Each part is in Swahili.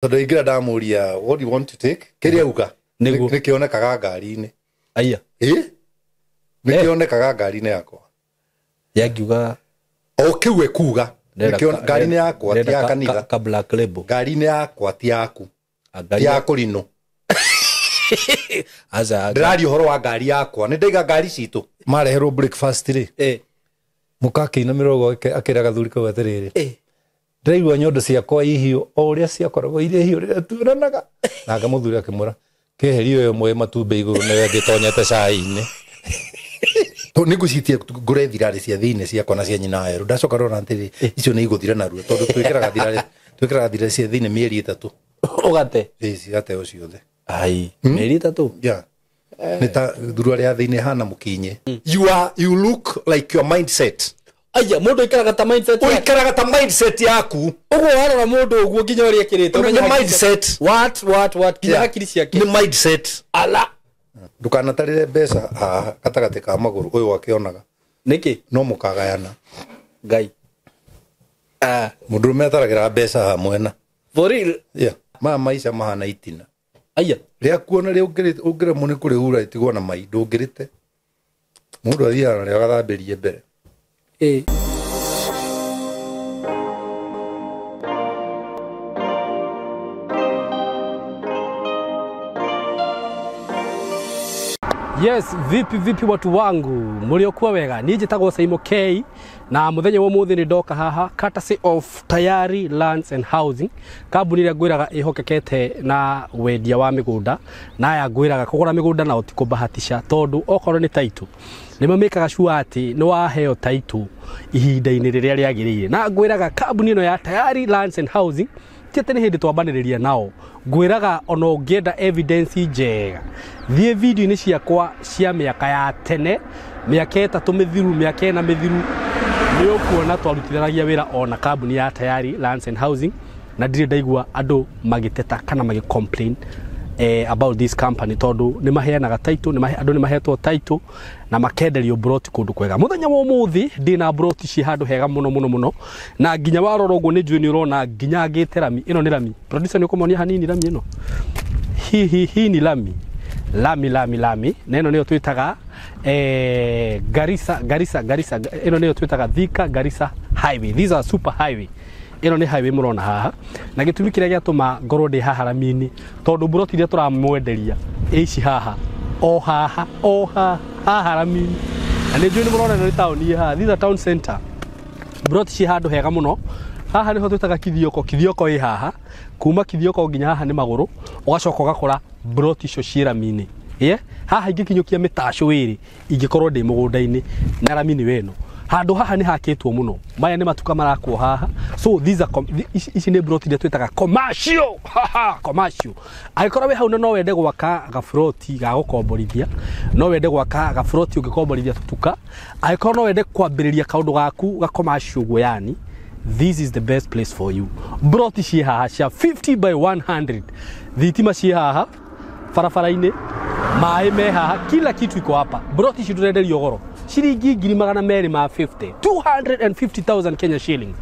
Tondu ingira ndamuria what do you want to take? Kiria uka. Nikionekaga ngari-ini. Aya. Nikionekaga ngari-ini yakwa. Yagiuga o kiwe kuga. Ngari-ini yakwa ti ya kanitha. Ka black label. Ngari-ini yakwa ti yaku. Ti ya kurino. Aza. Ndĩraria ũhoro wa ngari yakwa. Nĩ ndaiga ngari citũ. Mareherwo breakfast rĩ. Mũkakĩinamĩra ũguo akĩra gathuri kau atĩrĩrĩ. Ndaigua nyondo ciakwa ihio o ũrĩa ciakoragwo irĩ ihio rĩrĩa tuonanaga. Na ngamũthuri akĩmwĩra keherio yo mwe matumbĩ igũrũ na ngĩtonyete cai-inĩ. Nĩngũcitie ngũre thirarĩ cia thĩinĩ ciakwa na cia nyina Heru. Ndacoka rora atĩrĩ icio nĩ igũthira narua tondũ twĩkĩraga thirarĩ cia thĩinĩ mĩeri 3. Ũgate. Cigate o ciothe. Ai, mĩeri 3. Yeah. Nita thurua rĩa thĩinĩ hana mũkinye. You look like your mindset. Aya, mundu ikaraga ta mindset. Ikaraga ta mindset yaku. Uguo warora mundu uguo nginya uri akirite. Umenya mindset. What? Kinya hakiri ciake. Ni mindset. Ala. Ndukanatarire mbeca gatagati ka maguru uyu wakionaga. Niki? No mukagayana. Ngai. Mundu metaragira mbeca hamwe na. For real? Yeah. Maisha mahana itina. Aya. Ria kuona ria ungire muni kuri hura itigwo na mai ndungirite. Mundu athiaga ria gathambirie mbere. Yes, vipi watu wangu muliokuwa wega nije tago Saimo K na muthenya wa muthi ni ndoka haha courtesy of Tayari Lands and Housing kambuni ria ngwiraga ihokekete na wendia wa migunda na ya ngwiraga kugura migunda na utikubahatisha tondu okorwo ni title nimamekaga sure ati no waheo title ihinda-ini riria riagirire na ngwiraga kambuni ino ya Tayari Lands and Housing tete ni hindi twambaniriria nao ngwiraga ona ungienda evidence njega thie video ni ciakwa cia miaka ya tene miaka 3 mithiru miaka 4 mithiru ni ukuona twarutithanagia wira ona kambuni ya Tayari Lands and Housing na ndire ndaigua andu magiteta kana magicomplain about this company tondu ni maheanaga title andu ni mahetwo title na makenderio broti kundu kwega muthenya wa muthi ndina broti ci handu hega muno na nginya warora uguo ni njui ni urona nginya ngiterami ino ni rami producer ni ukomonia hanini rami ino hi ni lami na ino niyo twitaga Garissa ino niyo twitaga Thika Garissa highway. These are super highway. Ino ni highway murona haha na gitumi kiria giatuma ngoro ndi haha rami-ini tondu broti iria turamwenderia ici haha haha rami-ini na ni njui ni murona ni town haha. These are town center. Broti ci handu hega muno haha niho twitaga kithioko i haha kuma kithioko nginya haha ni maguru ugacoka ugakora broti icio ci rami-ini haha ingikinyukia mitaco wiri ingikorwo ndi mugunda-ini na rami-ini weno handu haha ni hakitwo muno maya ni matuka marakwo haha so these are ici ni broti iria twitaga commercial commercial aikorwo we hau no wende gwaka gafroti ga gukomborithia no wende gwaka gafroti ungikomborithia tutuka aikorwo no wende kwambiriria kaundu gaku ga commercial gwo yani this is the best place for you. Broti ci haha cia 50 by 100 thitima ci haha farafara-ini mai me haha kila kitu iko hapa. Broti ci turenderio goro shilingi 250 250,000 Kenya shillings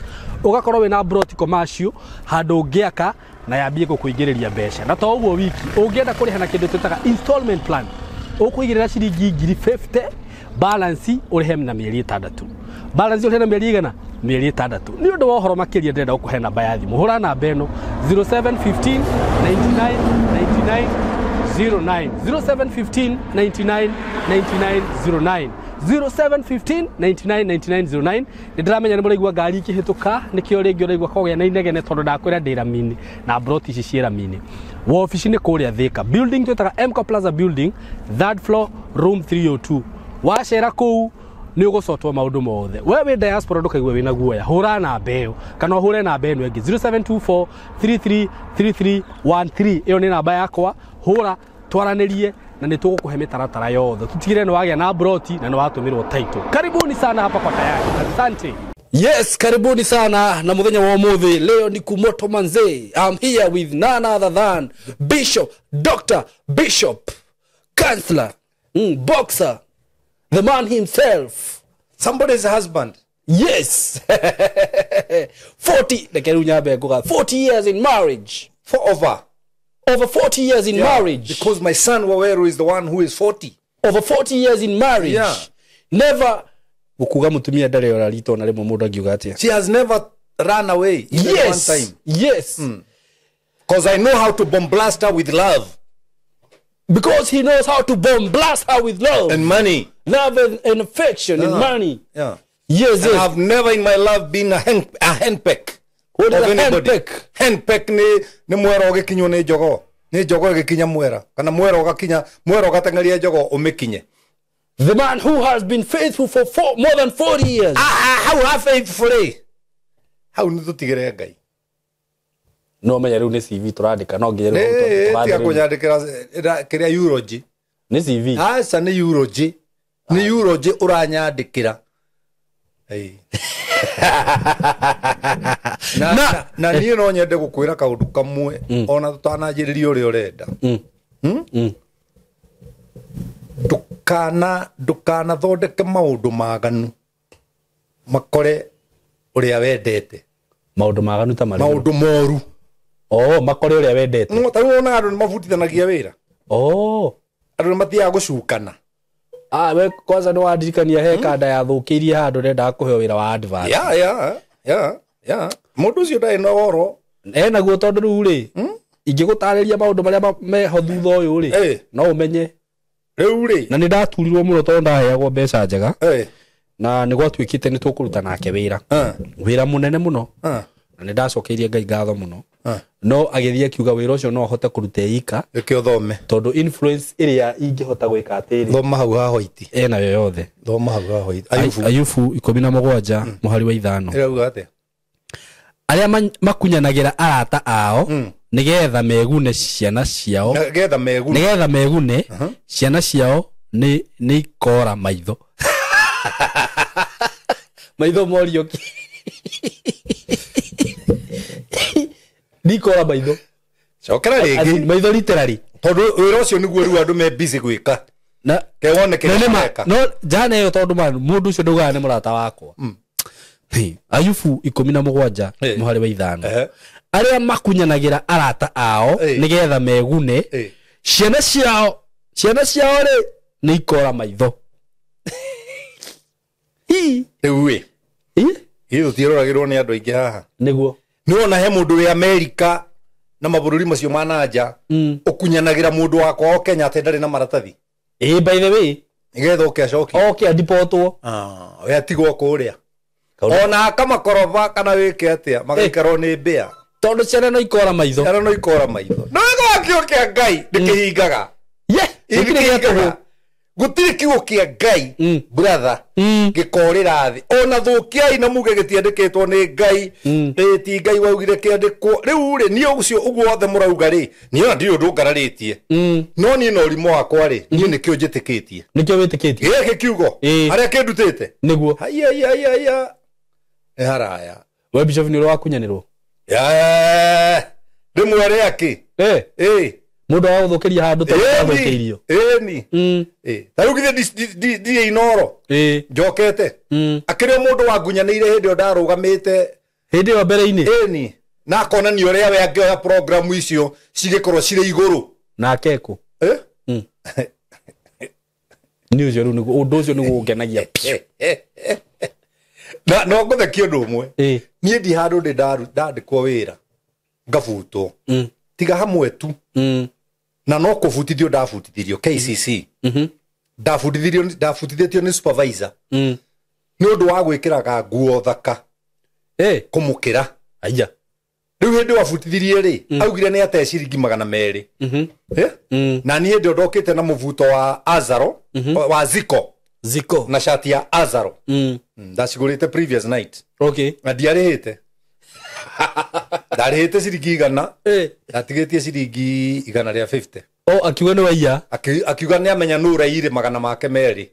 ugakorwo we na broti commercial handu ngiaka na yambie gukuingiriria mbeca na to uguo wiki ungienda kuriha na kindu twitaga installment plan ukuigirira shilingi 50 balance urihe na mieri 6 balance urihe na mieri igana mieri 6 ni undu wa uhoro makiria ndenda ukuhe namba ya thimu hura namba eno 0715 99 99 09 0715 99 99 09 0715 nindiramenya ni muraigua ngari ikihituka nikio ringi uraigua kogea na inegene tondu ndakwira ndirami-ini na broti ici ci rami-ini wa office ni kuria Thika building twitaga MCO Plaza building 3rd floor room 302 wacera kuu ni ugocotwo maundu mothe wewe diaspora ndukaigwe wina guoya hura namba iyo kana hure namba eno ingi 0724 333313 iyo ni namba yakwa hura twaranirie na nitugukuhe mitaratara yothe tutigire no wagia na broti na no watumirwo title. Karibuni sana hapa kwa Tayari. Asante. Yes, karibuni sana na muthenya wa muthi leo ni kumoto manze. I'm here with none other than Bishop, Dr. Bishop, Counselor, Boxer, the man himself, Somebody's husband. Yes. 40 years in marriage. For over 40 years in marriage. Because my son Waweru is the one who is 40. Over 40 years in marriage. Yeah. Never. Ukuga mutumia ndare ora rito na remo mundu agiuga atia. She has never run away even one time. Yes. Because I know how to bomb blast her with love. Because he knows how to bomb blast her with love. And money. Love and affection and money. Yeah. Yes, and I've never in my life been a handpeck. What is a handpeck? Handpeck ni mwera ogikinyo ni jogo. Ni jogo gikinya mwera. Kana mwera ogakinya, mwera ogatengeria jogo umikinye. The man who has been faithful for more than 40 years. How faithfully? How ni tutigere Ngai? No menya riu ni CV turandika no ngiye riu tia kunyandikira kiria eulogy ni CV asa ni eulogy ni eulogy uranyandikira na niĩ no nyende gukwira kaundu kamwe ona tutananjiriria uri urenda dukana thondeke maundu maganu makore uria wendete maundu maganu ta mari maundu moru makore uria wendete no taru ona andu mabutithanagia wira andu matia gucukana we kwanza no wadirikania he kanda ya thukirie handu renda kuheo wira wa advance ya mundu ucio ndai no goro naguo tondu riu ri ingigutariria maundu maria meho thutha uyu ri no umenye riu ri na ni ndaturirwo muno tondu ndaheagwo mbeca njega na ni gwatuikite ni tukuruta nake wira munene muno na ni ndacokeirie Ngai ngatho muno no agithie akiuga wira ucio no ahote kuruta ika ikio thome tondu influence iria ingihota gwika atiri thoma hau hahoiti na yoyothe thoma hau hahoiti Ayubu 17 muhari wa 5 irauga ate aria makunyanagira arata ao nigetha megune ciana ciao nigetha megune ciana ciao ni ikora maitho maitho morioki nikora maitho cokera rigi maitho literally tondu wira ucio niguo riu andu me busy gwika na kewone kireka no jana yo tondu mundu ucio ndugaga ni murata wakwa Ayubu 17 muhari wa 5 aria makunyanagira arata ao nigetha megune ciana ciao ri ni ikora maitho riu hiyo tiroragirwo ni andu aingi haha niguo niwona he mundu wi America na mabururi macio mananja ukunyanagira mundu wakwa o Kenya atendari na maratathi by the way nigetha ukiacoki adipotwo we atigwo kuria ona kama koroba kana wike atia magaikaro ni mbia tondu ciana no ikora maitho no ego akio kia Ngai ndikihingaga ikihingaga gutiri kiugo kia Ngai brother gikorira thi ona thukiai na muge gitiandikitwo ni Ngai ti Ngai waugire kiandikwo riu ri ni ucio uguo othe murauga ri ni ona ndio ndungararitie no ni no rimo wakwa ri ni nikio njitikitie nikio witikitie giki kiugo aria kindutite niguo haya haraya we bishop ni ro kunyanirwo ndimwere aki mundu wa guthukiria handu tathukirio taru githie die inoro njokete akirio mundu wangunyanire hindi ndarugamite hindi yo mbere-ini na kona ni uria we angioya program icio cigikorwo cire iguru na keku ni ucio ru undu ucio ni gukenagia na no nguthe undu umwe nie ndi handu ndandikwo wira ngabutwo tiga hamwe tu na no kufutithio ndafutithirio KCC ndafutithitio ni supervisor ni undu wa gwikiraga nguo thaka kumukira aya riu hindi wafutithirie ri augire ni ate ciringi 200 na nie ndi ndokite na muvuto wa Azaro wa Ziko na shati ya Azaro ndacigurite previous night na ndiarihite ndarihite ciringi 100 atigitie ciringi 150 akiuga ni waiya akiuga ni amenya nura ire 200 make meri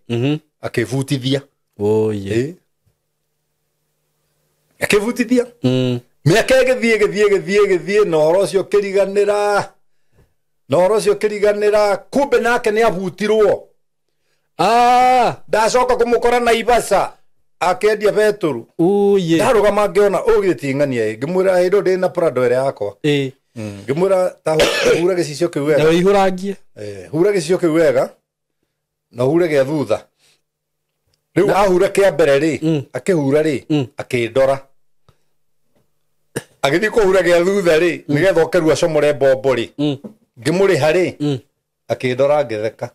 akivutithia akivutithia miaka githie no rocio kiriganira kumbe nake ni avutirwo ndacoka kumukora na Ibasa akendia beturu ndarugama ngiona ugitingania ngimwira hindo ndi na Prado ere yakwa ngimura ta hura gicicio kiu wega na ihurangie hura gicicio kiu wega na hure ge thutha riu ahura kia mbere ri akihura ri akindora agithi kuhura ge thutha ri nigetha okeru acomore bombo ri ngimuri hari akindora ngitheka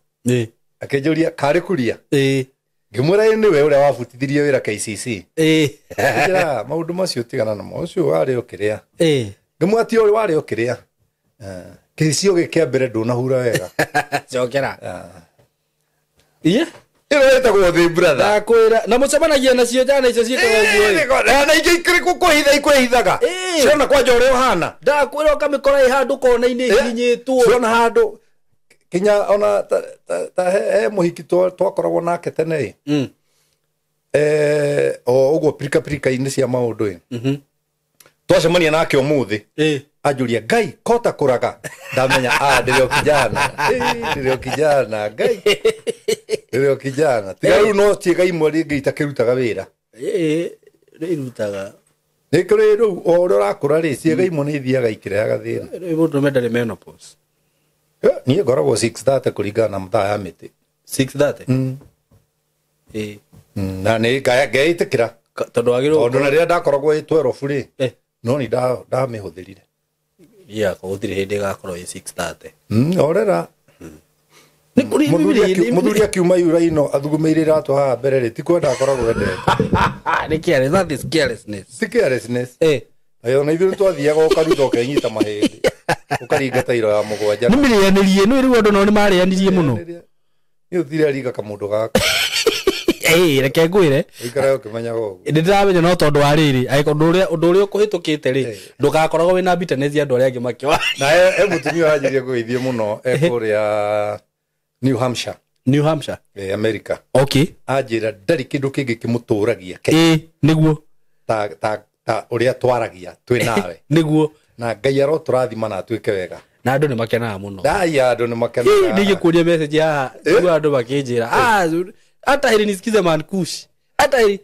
akinjuria kari kuria ngimura ni we uria wabutithirie wira KCC ngira maundu macio tigana na mo ucio wari ukiria ngimwati uri wari ukiria kicio gikia mbere ndunahura wega cokera iye iro go thi brother ndakwira na mucemanagia nacio jana icio ciikaga guo na ingi ikiri kuhitha ikwihithaga ciona kwanja uri uhana ndakwira ukamikora ihandu kona-ini hinyitwo ciona handu kinya ona ta muhiki twakoragwo nake tene uguo pirika ini cia maundu twacemania nake umuthi ajuria ngai kota kuraga ndamenya ndirio kijana ngai ndirio kijana tiga riu no ciega imwe ringi itakirutaga wira rirutaga nikuri riu o uria urakura ri ciega imwe ni ithiaga ikirehaga thina riu mundu mendari menopause niä ngoragwo 6:30 kuringana na mathaa ya mä tä 6:30 na nä ngeitä kä ra tondå na rä rä a ndakoragwo ä 12 rä no nä ndamä hå thä rire gå thirä hä ndä gakorwo 6:30 orera må thuri akiuma yura ino athugumä irä ratå haha mbere rä ti kwenda akoragwo endete ti carelessness ona ithuä twathiaga ukaruta ukenyita mahä ndä ukaringata iro ya mugwanja nä mä rä anä no rä u andå nao nä marä anirie må no nä å thire ringa kamå ndå gaka reke ngwä re ikara å kä menyaga å guo nä ndä ramenya no tondå wa rä rä å ndå å rä a å kå hä tå kä te rä ndå gakoragwo wä na bitanesi andå arä angä makä na må tumia anjirie gå ithie må no ekå rä a New Hampshire America anjä ra ndarä kä ndå kä ngä kä må tå ragia nä guo ta å rä a twaragia twä nawe nä guo na ngai aro tå rathima na atuä ke wega na andå nä makenaga må no ndaya andå nä makenaga nä gä kå ria message haha andå makä njä ra hata heri nisikize mankush hata heri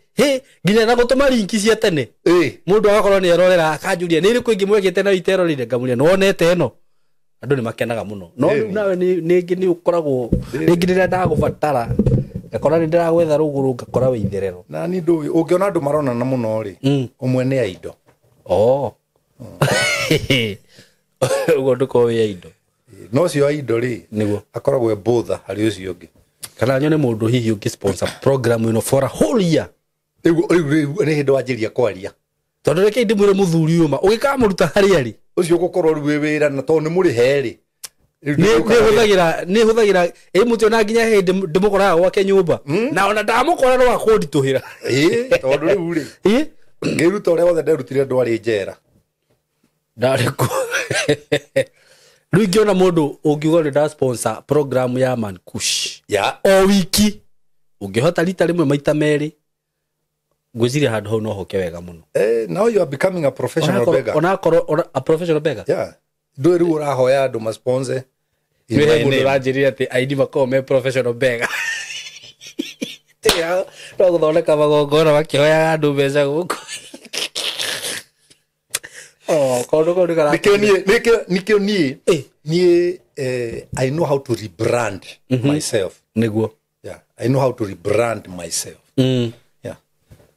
nginya na gå tå ma rinki cia tene må ndå agakorwo nä erorera akanjuria nä rä kå ingä mwekete na iterorire ngamuria nonete ĩno andå nä makenaga må no no rĩu nawe nä å koragwo rä ngä rä rä a ndagå batara ngakora nä ndä ragwetha rå gå rå ngakora wä itherero na nä ndå å ngä ona andå maronana må no rä å mwe nä aindo uguo nduko wä aindo no cio aindo rä niguo akoragwo e botha harä å cio å ngä kana nyone må ndå hihi å ngä sponsor program ĩno for a whole year rĩu nä hä ndä wanjäria kwaria tondå reke ndä mwä re må thuri å ma å gä kamå ruta harä arä å cio gå korwo rä u wä wä ra na tondå nä må rä herä nä hå thagä ra må tä ona nginya hä ndä må koraga gwake nyå mba na ona ndamå kora no akå nditå hä ra tondå rä u rä ngä ruta å rä a wothe nderutire ndwarä njera ndarä kå rä u ingä ona må ndå å ngiuga nä ndasponsor program ya mankush o wiki å ngä hota rita rä mwe maita merä ngwä ciria handå hau no hoke wega må no now you are becoming a professional beggar onakorwo a professional beggar ndå rä u å rahoya andå masponse nä he må ndå ranjä rire atä aini makorwo me professional beggar no gå thondeka magongona makä hoyaga andå mbeca gå kå nikio niä I know how to rebrand myself niguo I know how to rebrand myself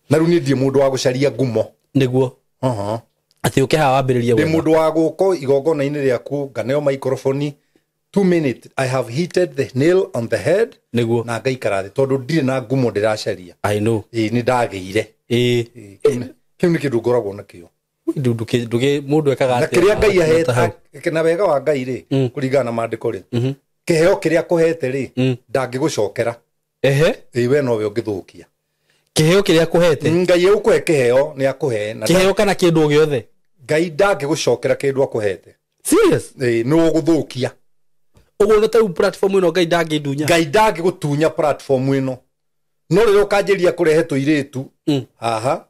na rä u nä ndiä må ndå wa gå caria ngumo niguo atä å kä haha wambä rä ria ndä må ndå wa gå ko igongona-inä rä aku nganeo microphone 2 minutes I have hit the nail on the head niguo na ngaikara thä tondå ndirä na ngumo ndä racaria nä ndagä ire kä u nä kä ndå ngoragwo nakä o må ndå ekaga kä rä a ngai ahete na wega wa ngai rä kå ringana na mandä ko rä kä heo kä rä a kå hete rä ndangä gå cokera we nowe å ngä thå kia kä heo kä rä a kå hete ngai å kå he kä heo nä akå he kä heo kana kä ndå gä othe ngai ndangä gå cokera kä ndå akå hete nä å gå thå kia å guo ta platform ĩno ngai ndangä ndunya ngai ndangä gå tunya platform ĩno no rä rä a å kanjä ria kå rehe tå irä tu haha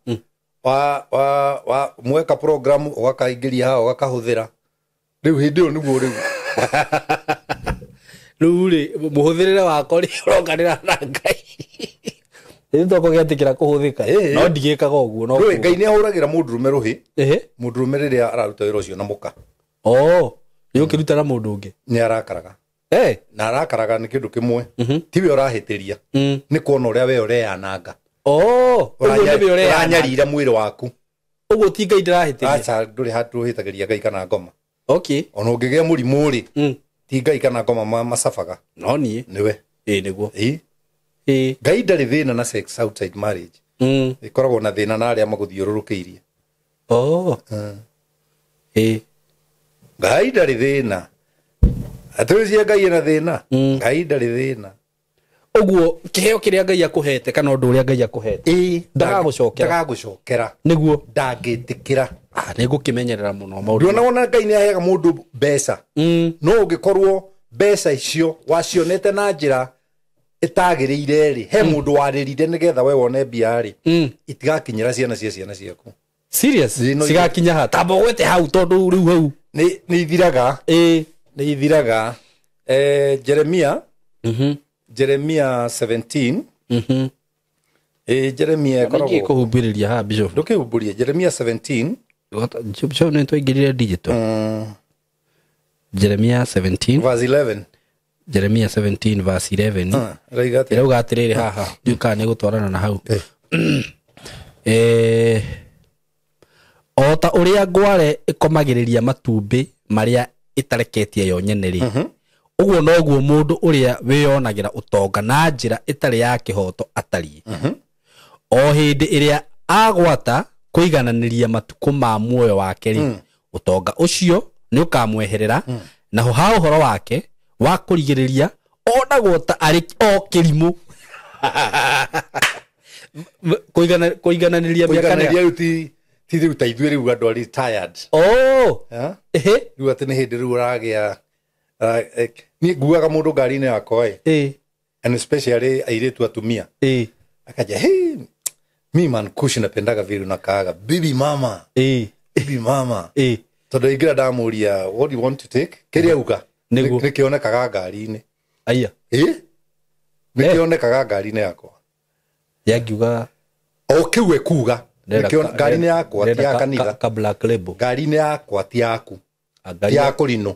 wa mweka program ũgakaingä ria haha ũgakahå ra rä u hä ndä ä yo nä guo rä u rä u rä må hå thä rä re wako rä å ronganä ra na ngai rä toko gä atä kä ra kå hå thä ka no ndigä kaga å guo ngai nä ahå ragä ra må ndå rå me rå hä må ndå rå me rä rä a araruta wä ra å cio na må ka Yo kiruta na mundu ungi. Ni arakaraga. Na arakaraga ni kindu kimwe. Tiwe urahitiria. Ni kuona uria we ureananga. Uranyarira mwiri waku. Uguo ti Ngai ndirahitiria. Acha nduri hatu hitagiria Ngai kana ngoma. Ona ungigia murimu ri. Ti Ngai kana ngoma masabaga. No nie. Niwe. Niguo. Ngai ndari thina na sex outside marriage. Ikoragwo na thina na aria maguthiururukiirie. Ngai ndari thina. Atucia Ngai na thina. Ngai ndari thina. Uguo kiheo kiria Ngai akuhete kana undu uria Ngai akuhete. Ndagagucokera. Niguo ndangitikira. Nigukimenyerera muno maundu. Ndona Ngai ni aheaga mundu mbeca. No ungikorwo mbeca icio wacionete na njira itagiriire ri he mundu waririre nigetha we wone mbia ri itigakinyira ciana ciaku. Serious? Sigakinya ha tambo gwete hau tondu riu hau ni ithiraga. Ni ithiraga. Jeremia. Jeremia 17. Jeremia koragwo kuhumbiriria ha bishop. Ndukihumburia Jeremia 17. Bishop ni twaingirire digital. Jeremia 17 verse 11. Jeremia 17 verse 11. Rauga atiriri haha nduka ni gutwarana na hau. Ota uria ngware ikomagiriria matumbi maria itareketie yo nyene ri. Uguo noguo mundu uria wiyonagira utonga na njira itari ya kihoto atari. O hindi iria agwata kuigananiria matuku ma muoyo wake ri utonga ucio ni ukamweherera na ha uhoro wake wa kurigiriria onagwo ta ari o kirimu. Kuigananiria miaka ti riu ta ithuĩ riu andu ari tired. Riu ati ni hindi riu uragia ni nguaga mundu ngari-ini yakwa and especially airitu atumia akaja hey mi man kush napendaga vile unakaaga baby mama baby mama tondu ingira ndamuria what do you want to take kiria uga nikionekaga ngari-ini aya nikionekaga ngari-ini yakwa yakiuga kiwe kuga ngari-ini yakwa ti ya kanitha ka black label ngari-ini yakwa ti yaku ti ya kurino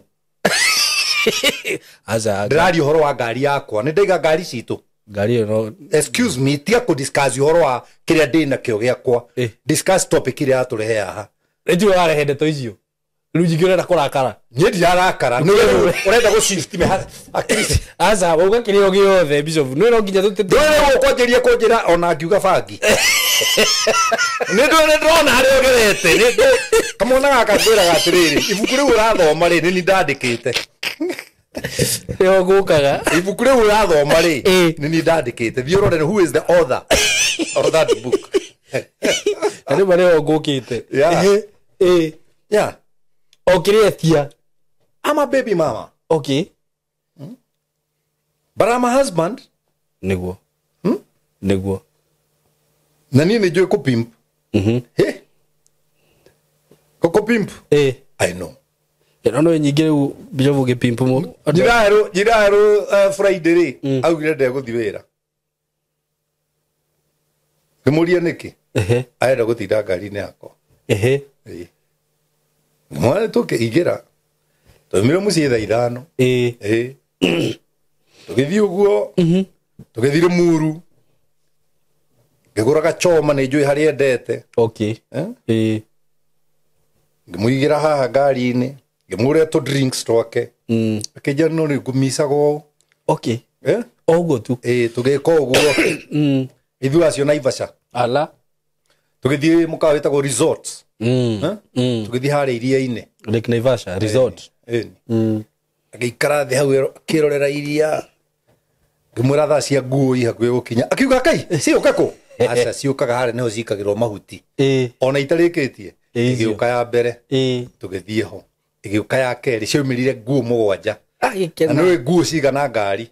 ndĩraria ũhoro wa ngari yakwa nĩ ndaiga ngari citũ ngari ĩno excuse me tiga kũ discuss ũhoro wa kĩrĩa ndĩ nakĩo gĩakwa discuss topic ĩrĩa yatũrehe haha nĩnjũĩ ũrarehe ndeto icio rĩu njingĩ ũrenda kũrakara niĩ ndirarakara ũrenda gũcitima aca wauga kĩrĩa gĩothe bishop nĩ no nginya ndũrenda kwanjĩria kũnjĩra ona ngiuga bangi nĩ ndĩrona harĩa ũgerete kamwana gaka ngwĩraga atĩrĩrĩ ibuku rĩu ũrathoma rĩ nĩ niĩ ndandĩkĩte yo gukaga ibuku rĩu ũrathoma rĩ nĩ niĩ ndandĩkĩte thiĩ ũrore who is the author of that book arĩ marĩ ngũkĩte yeah okĩrĩetia I'm a baby mama okay but I'm a husband nĩguo nĩguo na niĩ nĩ njũĩ kũpimp kũpimp I know no nyingĩ rĩu bijovu gĩpimpu mu njirarũ Friday rĩ augire ndegũthi wĩra ngĩmũria nĩkĩ arenda gũtinda ngari-inĩ yakwa mwana tũkĩingĩra twaumire mũciĩ thaa 5 tũgĩthiĩ ũguo tũgĩthire Muru ngĩgũra gachoma nĩ njũĩ harĩa endete ngĩmũigĩra haha ngari-inĩ ngĩmũria tũ drinks twake akĩnjĩra no nĩ ngũmicaga ũũ ũguo tu tũgĩka ũguo ithuĩ acio Naivasha tũgĩthiĩ mũkawa wĩtagwo resort tũgĩthiĩ harĩa iria-inĩ Lake Naivasha resort agĩikara thĩ hau akĩrorera iria ngĩmwĩra thaa cia nguo hakuhĩ gũkinya akiuga Kai ciũka kũ aca ciũkaga harĩa nĩho cikagĩrwo mahuti ona itarĩkĩtie ĩgĩũka ya mbere tũgĩthiĩ ho ĩgĩũka ya kerĩ ciaumĩrire nguo 7 na nĩwe nguo cigana ngari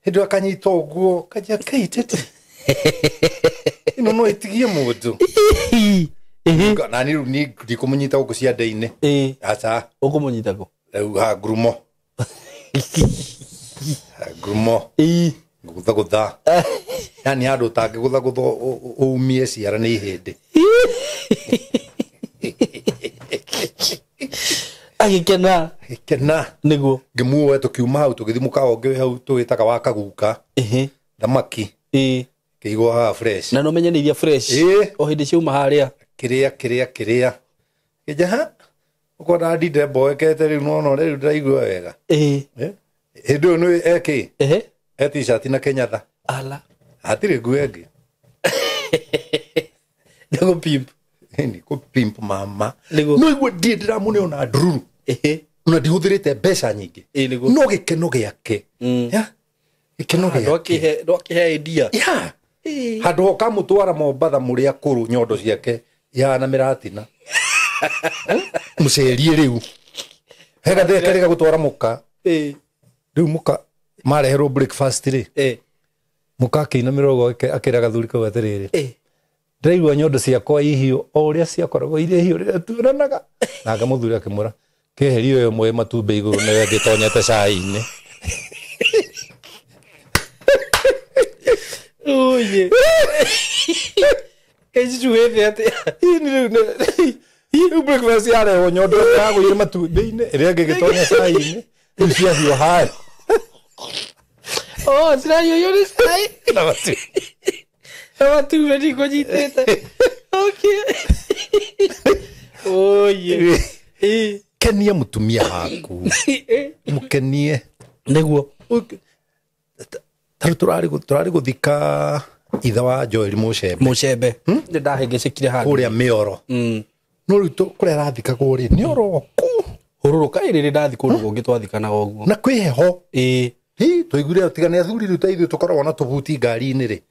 hĩndĩ akanyita ũguo kajia Kai tete ĩno no ĩtigie mũndũ na niĩ rĩu ndikũmũnyita gũkũ ciande-inĩ aca ũkũmũnyita kũ rĩu ha ngurumo ngũthagũtha yani handũ ũtangĩgũthagũtha umie ciara nĩ ihĩndĩ agikena niguo ngimuoe tukiuma hau tugithimuka onge hau tuwitaga wa kaguka thamaki kiigwo ha fresh na no menye ni iria fresh o hindi ciuma haria kiria kijaha uko na ndinde mboekete riu no riu ndaigua wega hindu no eki t-shirt na kenyatha ala atire nguengi Nego pimp. Ni ko pimp mama. No igwe die ndiramune ona nduru. Una ndihuthirite mbeca nyingi. No gikeno giake. Ya. Gikeno giake. Ndokihe idea. Ya. Handu hoka mutwara Mombatha muri akuru nyondo ciake ya na miratina. Mucerie riu. Hega theka riga gutwara muka. Riu muka mareherwo breakfast ri. Muka kina mirogo akiraga thuri ko atiriri. Ndaigua nyondo ciakwa ihio o uria ciakoragwo ire ihio rira turanaga nanga muthuri akimura keherio yo mwe matumbe iguru na ngitonyete cai-ini oye keju wethe ati ini breakfast yare nyondo yago ire matumbe-ini ire ngigitonya cai-ini cia hio hai sirayo yo ni cai na matu tu vedi ko jitete okay oye kenia mutumia haku mukenie niguo turari guthika itha wa Joel Mucembe ndahengecekire handu kuria mioro no ritu kuria rathika kuri ni oroku hururuka iriri ndathi kundu gungi twathikana oguo na kwiheho tuigure tigane athuri riu taithu tukoragwo na tubuti ngari-ini ri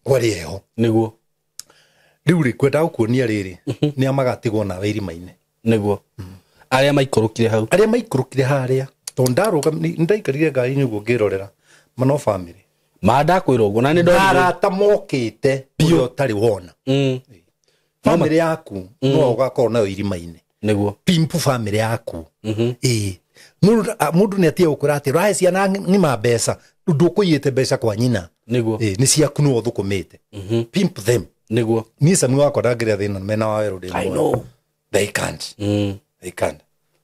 kwari heho niguo riu ri kwenda gukuonia riri ni amagatigwo na irima-ini niguo aria maikurukire haria to ndaruga ndaikarire ngari-ini guo ngirorera mano family manda kwira uguo na ni ndo arata mokite uyo tari wona family yaku no ugakorwo nayo irima-ini niguo pimp family yaku mundu ni atie ukura ati rahe ciana ngima mbeca ndukuyite mbeca kwa nyina niguo ni ciaku no thukumite pimp them niguo ni sami wako ndagiria thina mena wa weru ndi I know they can't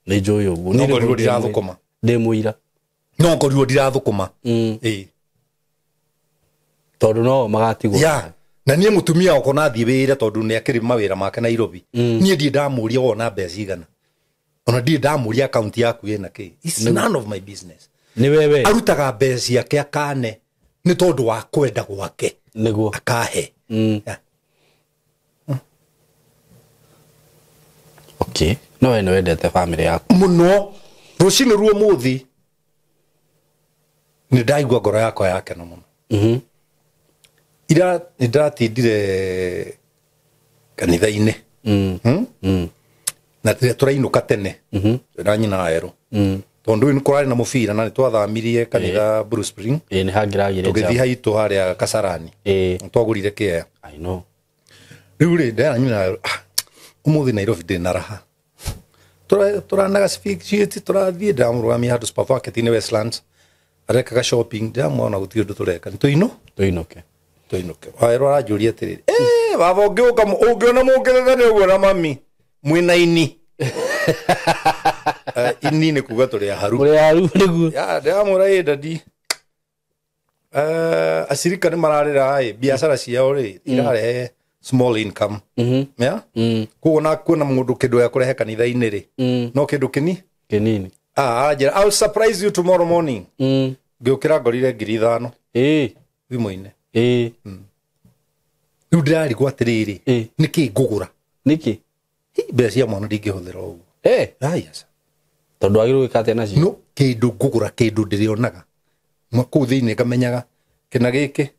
ni joyo uguo ni ngorio ndirathukuma ndi muira no ngorio ndirathukuma tondu no magatigwo ya na nie mutumia wako na thie wira tondu ni akiri mawira make Nairobi nie ndi ndamuria wona mbeca igana ona ndi ndamuria account yaku ina ki it's none of my business ni wewe arutaga mbeca ciake akane ni tondu wa kwenda gwake niguo akahe okay no we wendete family yaku muno rucini ruo muthi ni ndaigua ngoro yakwa yake no muno ira ni ndatindire kanitha-ini na turainuka tene na nyina ero tondu ni kurari na mubira na ni twathamirie kanitha Bruce Spring ni hangiragire tugithi haitu haria Kasarani twagurire kia I know riu ri ndera nyina umuthi Nairobi ndi na raha turanaga speak turathie ndamurugami handu supermarket ni Westlands arekaga shopping ndamwona guti undu tureka ni tuinuke waero aranjuria atiriri baba ungiona mungirethane uguo na mami mwina ini ini ni kuga turi haru niguo ya ndamura dadi asirika ni mararira biashara ciao ri irarehe small income ya kuona mundu kindu ya kurehe kanitha-ini ri no kindu kinini ajira I'll surprise you tomorrow morning ngiukira ngorire 5,000 thimo-ini riu ndirarigwo atiriri niki ngugura niki mbeca cia mwana ndingĩhũthĩra ũguo yes tondu agirwo wikate nacio no kindu ngugura kindu ndirionaga kuu thiini ngamenyaga kina giki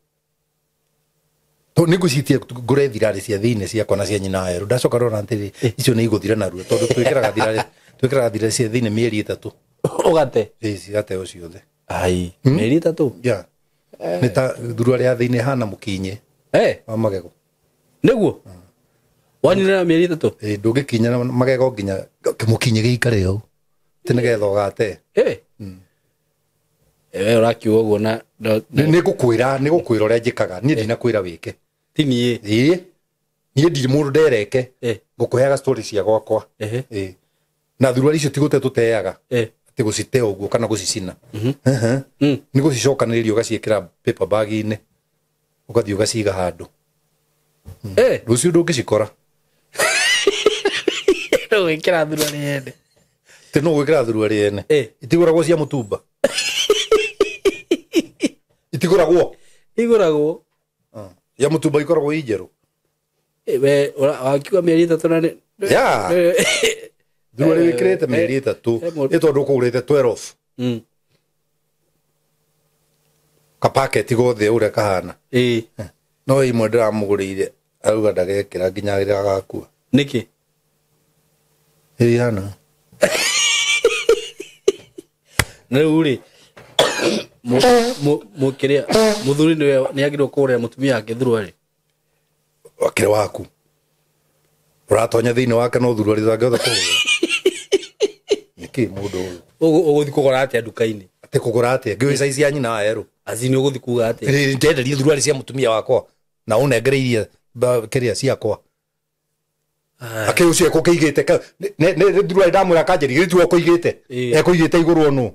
to nigucitie ngure thirari cia thiini ciakwa na cia nyina eru ndacoka rona atiri icio ni iguthira naruo tondu twikiraga thirari cia thiini mieri 3 ugate cigate o ciothe ai mieri 3 ya ni ta thurua ria thiini hana mukinye wa magego niguo wanira mieri 3 ndungikinya na magego nginya mukinye giikare ho tene getha ugate urakiuga uguo na ni gukwira uria njikaga nie ndinakwira wike tinie nie ndiri mundu ndereke ngukuheaga story cia gwakwa na thuruari icio tigute tuteaga ati gucite uguo kana gucicina ni gucicokaniririo gaciikira paper bag ine ugathii ugaciga handu rucio ndungicikora no gwikira thuruari ene no gwikira thuruari ene itiguragwo cia mutumba itiguragwo ya mutumba ikoragwo injeru we wakiwa mieri 3 na ya thuruari wikirite mieri 3 ni tondu kugurite 12 ka packet gothe ure kahana no imwe ndiramugurire auga ndagekira nginya rira gakua niki hana Neuri mukiria muthuri ni agirwo kurira mutumia yake thuruari wakire waku uratonya thiini wake no thuruari thangothe kugura niki mundu uguthi kugura atia nduka-ini ati kugura atia ngiwi size ya nyina aero azini uguthi kuga atia ndenderie thuruari cia mutumia wakwa na unengereirie kiria ciakwa ake ucio ko kigite ne thuruari ndamwira kanjeri gitu ko igite ko igite iguru onu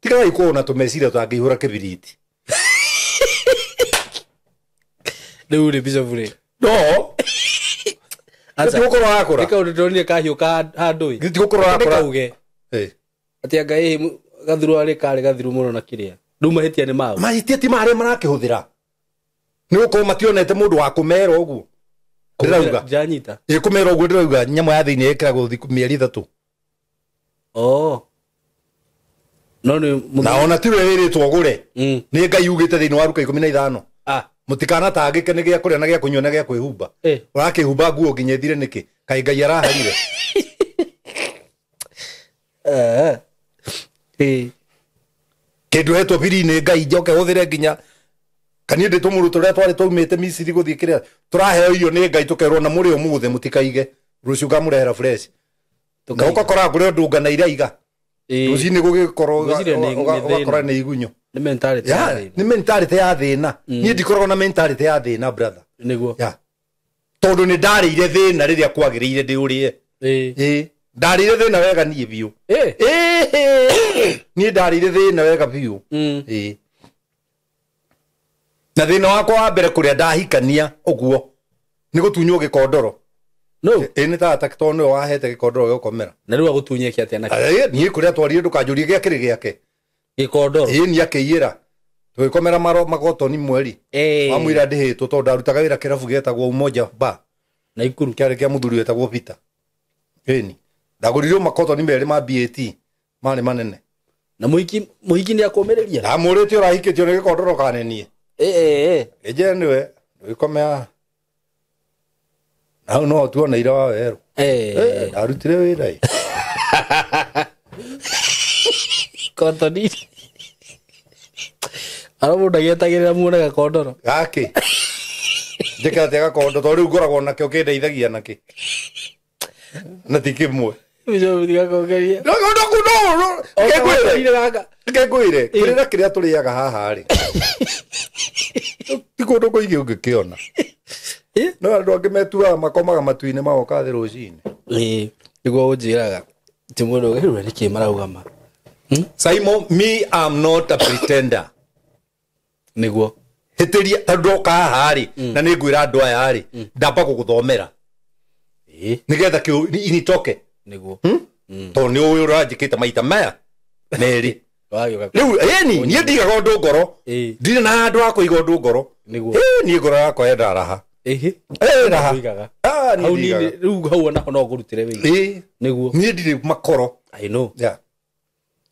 tiga ikona tumecira twangihura kibiriti Neuri bizavure no asa tukoro akora eka udonye kahiuka handui tukoro akora uge ati ngai gathuruari kare gathiru muno na kiria nduma hitia ni mao mahitia ti mare marakihũthĩra ni uko mationete mundu wa kumera uguo ndirauga janyita kumera uguo ndirauga nyamũ ya thiini ikiragwo mieri 3 no ni na ona tiwe wiritwo gure ni ngai ugite thiini wa ruka 15 mutikana tangike ni gia kuria na gia kunywa na gia kwihumba urakihumba nguo nginya thire niki kai ngai araharire kindu hetwo biri ni ngai njoke huthire nginya kani ndi tumuru turia twari twaumite Misiri guthii kiria turaheo iyo ni ngai tukerwo na muri umuthe mutikaige rucio ngamurehera fresh ngauka kora ngure ndungana iraiga rucini gugikorwo ugakora ni igunyo ni mentality ya thina ni ndikoragwo na mentality ya thina brother niguo tondu ni ndarire thina riria kwagiriire ndi urie ndarire thina wega nie biu ni ndarire thina wega biu na thina wakwa wa mbere kuria ndahikania uguo ni gutunywo gikondoro no ni tata tono wahete gikondoro gyokomera na riu agutunye ki atia na ni kuria twarire ndukanjurie giakiri giake gikondoro ni akeiyera twikomera magotoni mweri amwira ndihitwo tondu arutaga wira kirabu getagwo Umoja ba na ikuru kiari kia muthuri wetagwo Peter ni ndagurirwo makotoni meri ma BAT mane manene na muhiki ni akomereria na murite urahikitio ni gikondoro kanenie eje niwe wikomea na no tuona ira wa wero arutire wira kotoni arabu ndagetagira muone gakondoro gaki ndikate gakondo to riu ngoragwo nakio kindeithagia naki na tikimwe bijo bidiga kogeria no kegwire kirira kiria turiaga haha ri tikundu kuigi ungikiona no andu angi metua makomaga matuine magoka thi rucini niguo unjiraga ti mundu giru ni ki maraugama Simon, me I'm not a pretender niguo hitiria tondu ka hari na ni ngwira andu aya hari ndamba guguthomera nigetha initoke niguo to ni uyu urajikite maita maya meri riu ni ndigaga undu ngoro ndire na andu akwiga undu ngoro ni ngoro yakwa enda raha raha ni riu hau no ngurutire wi niguo ni ndire makoro I know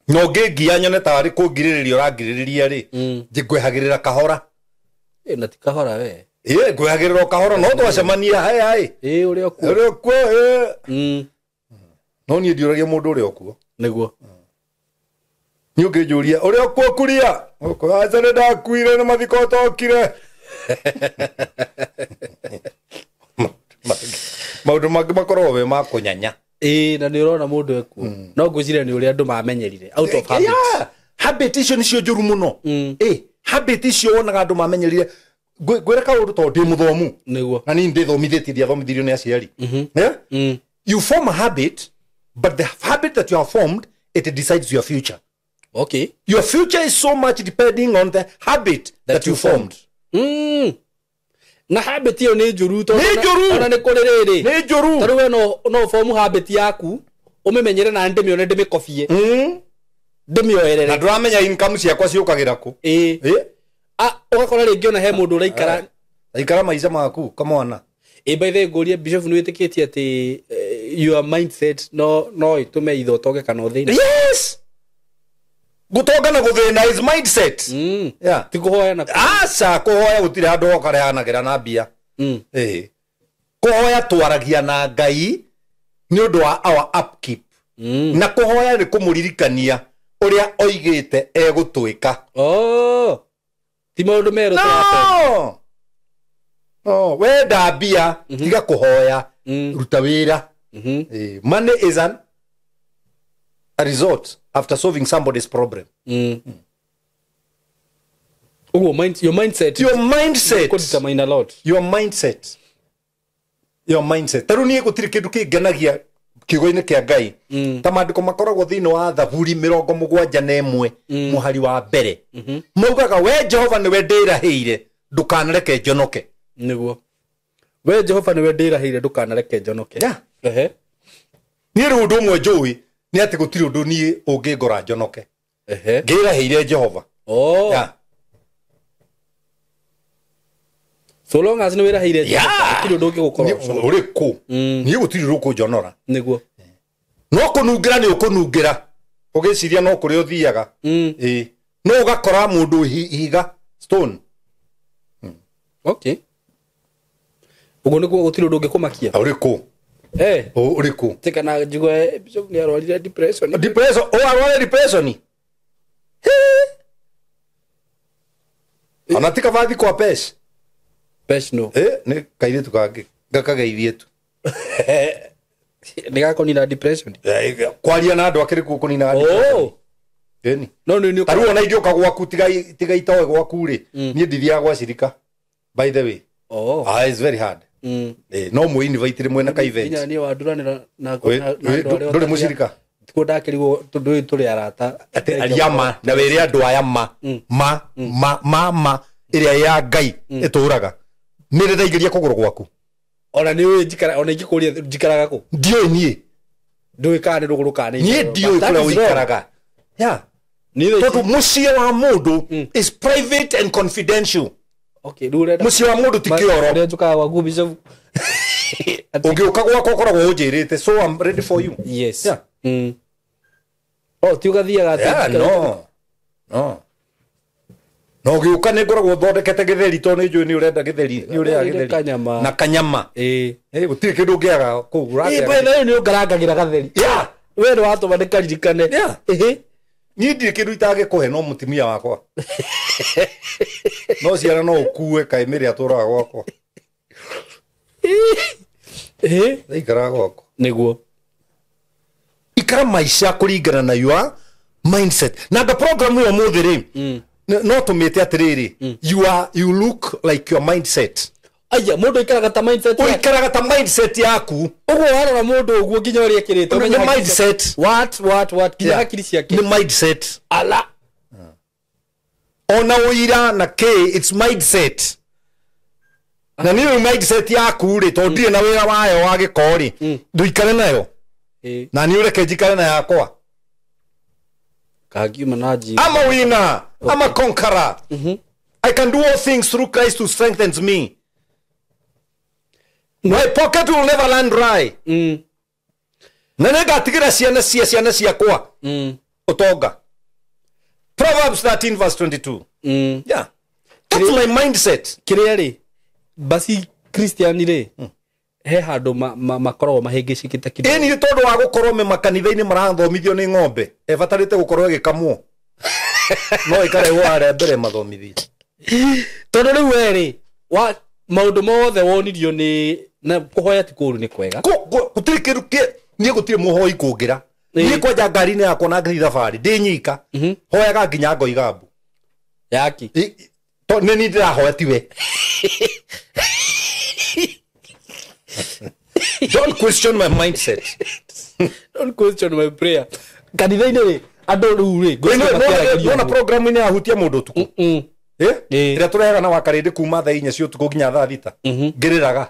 no ngia nyone tari kungiririria urangiririria ri ngwehagirira kahora na ti kahora we ngwehagirira kahora no twacemania hai uria kuo no ni ndiuragia mundu uria okuo niguo ni ungijuria uria kuo kuria acha ne ndakuire na mathiko tokire maundu mangi makorwo we ma kunyanya na ni urona mundu ekuo no ngwicire ni uria andu mamenyerire out of habit habit icio nicio njuru muno habit icio wonaga andu mamenyerire gwira kaundu to ndi muthomu niguo na ni ndi thomithitie thiathomithirio ni aciari you form a habit but the habit that you have formed, it decides your future. Okay. Your future is so much depending on the habit that you formed. Na habit yo ni njuru to ona ne korerere ni njuru taru we no form habit yaku umemenyere na ndemione ndimikofie ndemioerere na ndramenya income ciakwa ciukagira ku ugakora ringi ona he mundu uraikara maica maku kamwana by the way ngorie bishop ni witikitie ati your mindset no itume ithotoge kana uthini. Yes, gutongana guthina is mindset. Yeah, tikuhoya na asa kuhoya gutire andu okareanagira na mbia. Kuhoya twaragia na Ngai ni undu wa our upkeep. Na kuhoya ni kumuririkania uria oigite egutwika. Ti maundu meru no wenda mbia tiga kuhoya ruta wira. Money is a result after solving somebody's problem. Your mindset could determine a lot. Your mindset. Taru nie gutiri kindu kingenagia kiugo-ini kia Ngai. Ta maandiko makoragwo thiini wa Thaburi 71 muhari wa mbere. Maugaga we Jehova niwe ndirahiire ndukanareke njonoke. Niguo. We Jehova niwe ndirahiire ndukanareke njonoke. Nie ru undu umwe njui ni ati gutiri undu nie ungingora njonoke. Ngirahiire Jehova. So long as no wirahiire gutiri undu ungigukora uriku nie gutiri ruku njonora. Niguo. No kunungira ni ukunungira ugiciria no kuri uthiaga. No ugakora mundu higa stone. Okay. Ugo niguo gutiri undu ungikumakia. Uriku. Uriku. Tikana njigwe bishop ni arwarire depression. Arwarire depression. Anatika vathi kwa pes. Pes no. Ni kairitu kage gakageithie tu. Nigakoni depression. Kwaria na andu akiri kukunina depression. No taru ona idio kagwaku tiga itoe gwaku ri nie ndithia gwa cirika by the way. It's very hard. No mu invite rimwe na ka event ni wa duranira na nduri mucirika tiko ndakirigo tundu turi arata ati ariama na were andu aya ma iria ya Ngai ituraga ni ndaigiria kuguru gwaku ona ni njikara ona ingikuria njikaraga ku ndio nie ndui kana ruguru kana nie ndio kula uikaraga tondu mucie wa mundu is private and confidential. Okay, ndurenda mucie wa mundu tikioro njukaga gwaku bishop ungiuka gwako ukoragwo unjirite, so I'm ready for you. Yes. Tiuga thiaga no giuka ni ngoragwo thondekete githeri to ni njui ni urenda githeri ni uria githeri na kanyama gutiri kindu ngiaga kugura by the way ni ungarangagira gatheri we ndo watuma ndikaririkane ni ndiri kindu itagikuhe no mutimia wakwa no ciana no ukue kaimiri aturaga gwakwa ikara gwakwa niguo ikara maisha kuringana na your mindset na the program yo muthiri no tumite atiriri you look like your mindset. Aya mundu ikaraga ta mindset yaku ikaraga ta mindset yaku ugo warora mundu uguo nginya uri akirite umenya mindset what kinya akiri ciake ni mindset ala ona uira na k it's mindset na ni mindset yaku ri to ndire na wira wayo wa gikori nduikare nayo na ni ureke njikare na yakwa kagi manaji I'm a winner. I'm a conqueror. I can do all things through Christ who strengthens me. My pocket will never run dry. Na ngatigira ciana ciakwa utonga. Proverbs 13 verse 22. Yeah. That's my mindset. Kireri basi Christian ri he handu makorwo mahingicikite kidogo. Ni tondu wa gukorwo me makanitha-ini marathomithio ni ng'ombe ebatarite gukorwo gikamwo no ikare ware mbere mathomithie tondu riu weri wa maundu mothe wonirio ni na kuhoya ti kuru ni kwega gutiri kindu nie gutiri muhoi kungira nie kwanja ngari ni yakwa na ngithi thabari ndi nyika hoyaga nginya ngoi gambu yaki to ni ndirahoya tiwe don't question my mindset. Don't question my prayer. Kanitha-inĩ rĩ andũ rĩu rĩ ngona program ĩno yahutia mũndũ ũtukũ ĩrĩa tũrehaga na wakarĩndĩ kuma thaa 4 cia ũtukũ nginya thaa 6 ngĩrĩraga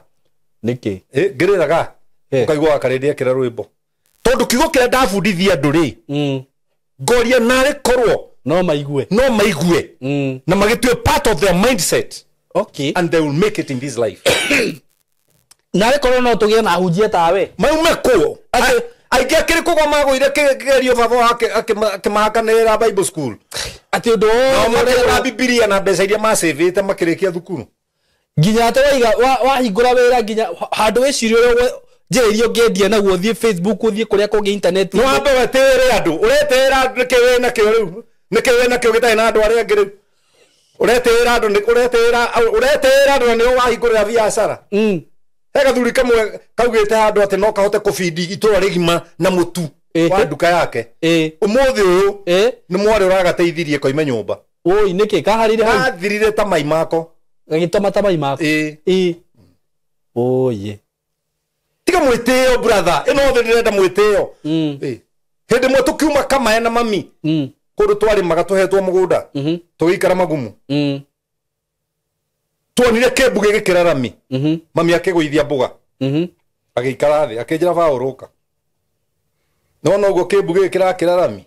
nĩkĩ ngĩrĩraga ũkaigua wakarĩndĩ ekĩra rwĩmbo tondũ kiugo kĩrĩa ndabundithia andũ rĩ ngoria narĩ korwo no maigue na magĩtue part of their mindset, okay, and they will make it in this life. Narĩ korwo no tũgĩe na ahunjia tawe maume kuo aingĩ akĩrĩ kũgwa magũire kĩgerio baba wake akĩmahakanĩrĩra Bible school atĩ ũndũ makĩgũra Bibilia na mbeca iria macĩvĩte makĩrĩkia thukuru nginya atĩ wahingũra wĩra nginya handũ wĩcirie ũrĩa njĩrĩrio ngĩendia naguo thiĩ Facebook ũthiĩ kũrĩa kũngĩ internet no ambe wetere andũ ũretera nĩkĩwe na kĩo rĩu nĩkĩwe na kĩo gĩtarĩ na andũ arĩa angĩ rĩu ũretera andũ ũretera andũ nĩ wahingũrĩra biacara he gathuri kamwe kaugĩte handũ atĩ no kahote kũbindi itũra rĩgima na mũtu wa nduka yake ũmũthĩ ũyũ nĩ mwarĩ ũragateithirie koime nyũmba oi nĩkĩ kaharire hau gathirire ta mai mako gagĩtoma ta mai mako oye tiga mwĩtĩo brother ĩno thĩ ndĩrenda mwĩtĩo hĩndĩ mwe tũkiuma kamae na mami kũndũ twarĩmaga tũhetwo mũgũnda tũgĩikara magumu tuonire kĩmbu gĩgĩkĩra rami mami akĩgũithia mboga agĩikara thĩ akĩnjĩra va ũrũka nona ũguo kĩmbu gĩgĩkĩra rami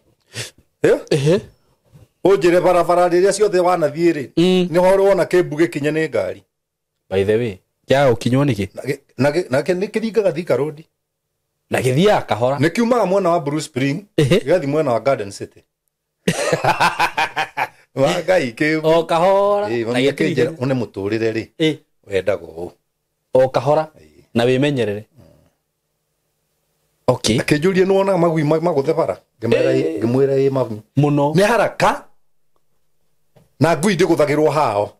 ũnjĩre barabara rĩrĩa ciothe wanathiĩ rĩ nĩho wona kĩmbu gĩkinye nĩ ngari by the way kĩa ũkinywo nĩkĩ na kĩringaga Thika Road na gĩthiaga kahora nĩkiumaga mwena wa Blue Spring gĩgathiĩ mwena wa Garden City wagai kĩmbu o kahora na gĩkĩnjĩra une mũtũrĩre rĩ wendaga ũũ o kahora na wĩmenyerere okay akĩnjũria nĩwonaga magui magũthe bara ngĩmwĩra mami mũno nĩ haraka na ngui ndĩgũthagĩrwo hao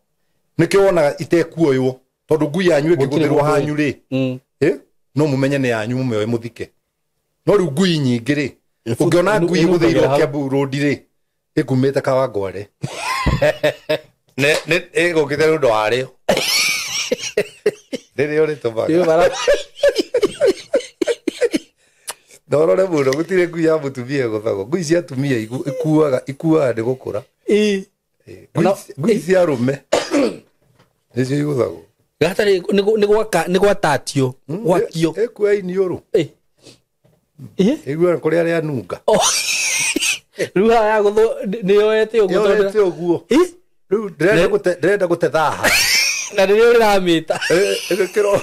nĩkĩo wonaga itekuoywo tondũ ngui yanyu ĩngĩgũthĩrwo hanyu rĩ no mũmenye nĩ yanyu mũmĩoe mũthike no rĩu ngui nyingĩ rĩ ũngĩona ngui ĩgũthĩirwo Kiambu Road rĩ ĩkumĩte Kawangware nĩ ĩgũkĩte nĩ ũndũ warĩo rĩrĩo rĩtũmaga ndorore mũno gũtirĩ ngui ya mũtumia ĩgũthagwo ngui cia atumia ikuaga nĩ gũkũra ngui cia arũme nĩcio igũthagwo gatarĩ nĩ gwatatio gwakio ĩkua iniũrũ ĩgua kũrĩa arĩa nunga rĩu haya nĩyoete ũguo rĩu ndĩrenda gũte thaha na rĩrĩa ũrĩramĩta ĩgĩkĩro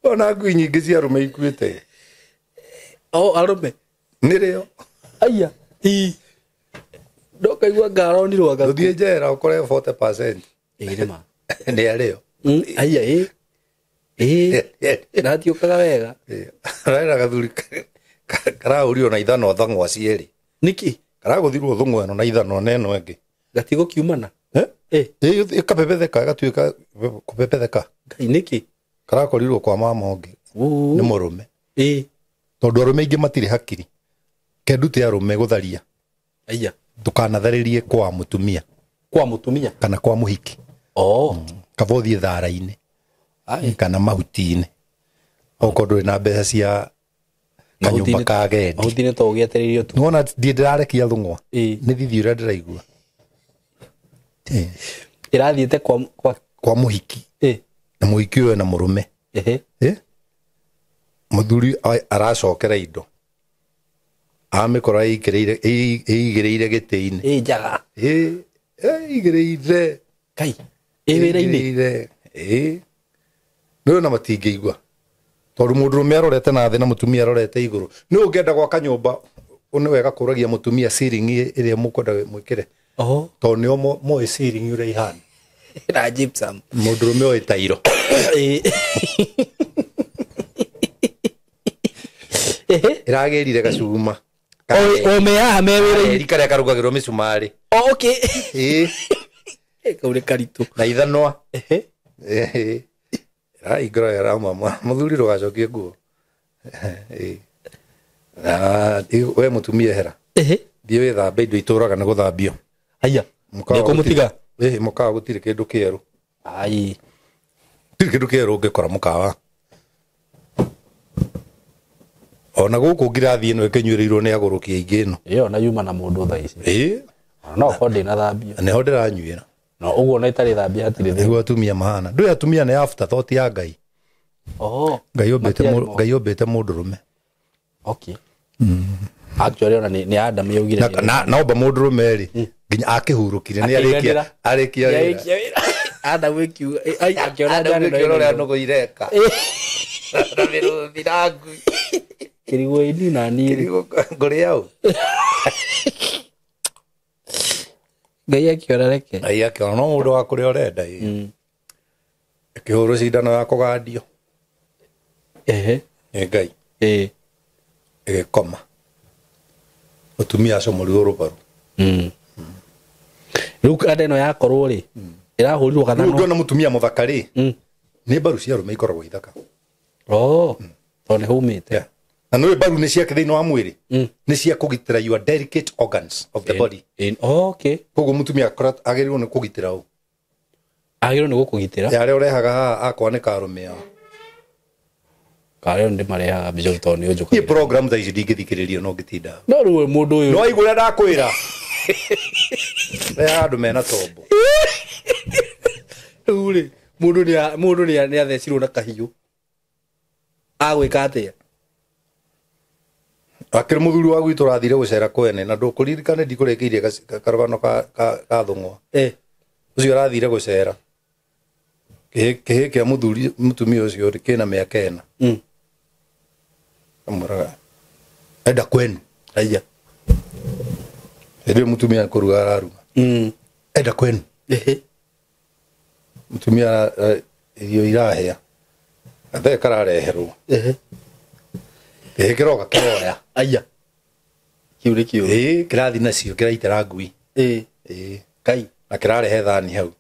ona ngui nyingĩ cia arũme ikuĩte arũme nĩrĩo aya ndokaigua ngaronirwo agaku ũthiĩ njera ũkore 40% nĩma nĩ arĩo aya natiũkaga wega arera gathuri karaũrio na ithano thang'wa cierĩ nĩkĩ karagũthirwo thũng'wa ĩno na ithano na ĩno ĩngĩ gatigũkiumana ĩkapepetheka gatuĩka kũpepetheka ngai nĩkĩ karakorirwo kwa mama ũngĩ nĩ mũrũme tondũ arũme aingĩ matirĩ hakiri kendute arũme gũtharia aya ndũkanatharĩrie kwa mũtumia kana kwa mũhiki kaba ũthiĩ thara-inĩ kana mahuti-inĩ okorwo ndũrĩ na mbeca cia kanyũmba ka gendi mahuti-inĩ to ũgĩetereirio tu nĩwona ndiĩ ndĩrarekia thũng'wa nĩ thithi ũrĩa ndĩraigua ĩrathiĩte kwa mũhiki na mũhiki ũyũ na mũrũme mũthuri aracokera indo amĩkora ĩigĩrĩire gĩtĩ-inĩ njaga ĩigĩrĩire kai wĩra-inĩ nĩyo na matingĩigua tondũ mũndũrũme arorete na thĩ na mũtumia arorete igũrũ nĩ ũngĩenda gwaka nyũmba nĩ wega kũragia mũtumia ceiling ĩrĩa mũkwenda mwĩkĩre tondũ nĩo moĩ ceiling ũrĩa ihana na gypsum mũndũrũme oĩ tairo ĩragĩrire gacuma omeaha me wĩra-inĩ karĩa karugagĩrwo mĩcumarĩ kaurĩ karitũ na ithanwa ĩraingĩra yarama mũthuri ndũgacokie nguo we mũtumia hera thiĩ wĩthambe indo itũraga nĩ gũthambio aya nĩkũmũtiga mũkawa gũtirĩ kĩndũ kĩerũ gũtirĩ kĩndũ kĩerũ ũngĩkora mũkawa ona guku ngirathi ino ikinyuirirwo ni aguruki aingi ino iyo na yuma na mundu tha ici no kodi na thambia ne ho ndiranyuira no uguo na itari thambia hatire thi niguo atumia mahana ndu atumia ne after thought ya Ngai Ngai ombete mundurume okay actually ona ni Adam yaugire na oba mundurume ri nginya akihurukire ni arikia Adam wikiu ai akiona ndani no goireka na viru virangu kirigo ini nani kirigo ngori yao Ngai akiona reke ai akiona no mundu wa kuri orenda kihuru cindano ya kugandio Ngai koma mutumia acio muri urubaru riu adeno yakorwo ri irahurirwo kathano ngona mutumia muthakari ni baru cia rume ikoragwo ithaka tone humite na no baru ni cia kithiini wa mwiri ni cia kugitira your delicate organs of the body okay koguo mutumia agirirwo ni kugitira u agirwo ni gukugitira yare urehaga akwa ni karume yao kare ndi marehaga bijo tone ujuka ni program tha ici ndingithikiririo no ngitinda no ruwe mundu uyu no igure ndakwira andu mena tombo uri mundu ni athecirwo na kahiu agwika atia akiri muthuri wa gwitu rathire gucera kwene na ndukuririkane ndikurekirie karugano ka thungwa ucio rathire gucera kihe kia muthuri mutumia ucio kina miaka ena amuraga enda kwenu aya ndio mutumia kuruga araruga enda kwenu mutumia irio irahea athe karareherwo kiroga kiroya aya kiure kirathi nacio kiraitira ngui kai na kirarehe thani hau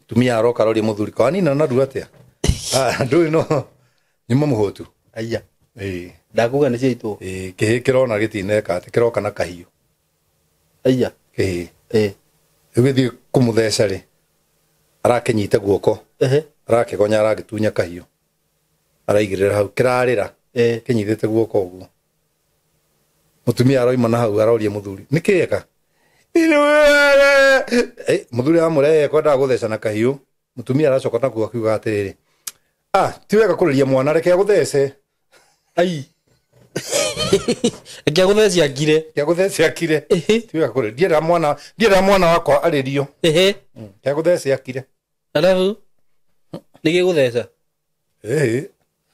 mutumia aroka rori muthuri kwani na naru atia ndui no nyuma muhotu aya ndakuga ni ciaitu kihi kirona gitineka ati kiroka na kahiu aya ugithi kumutheca ri arakinyite guoko arakigonya aragitunya kahiu araigirira hau kirarira kinyithite guoko uguo mutumia aroima na hau aroria muthuri nikieka muthuri amure kwenda gutheca na kahiu mutumia aracoka na kuga atiriri ti wega kuriria mwana reke aguthece ai kia gutheci akire ti wega kuriria ndiera mwana wakwa aririo kia gutheci akire alafu nige gutheca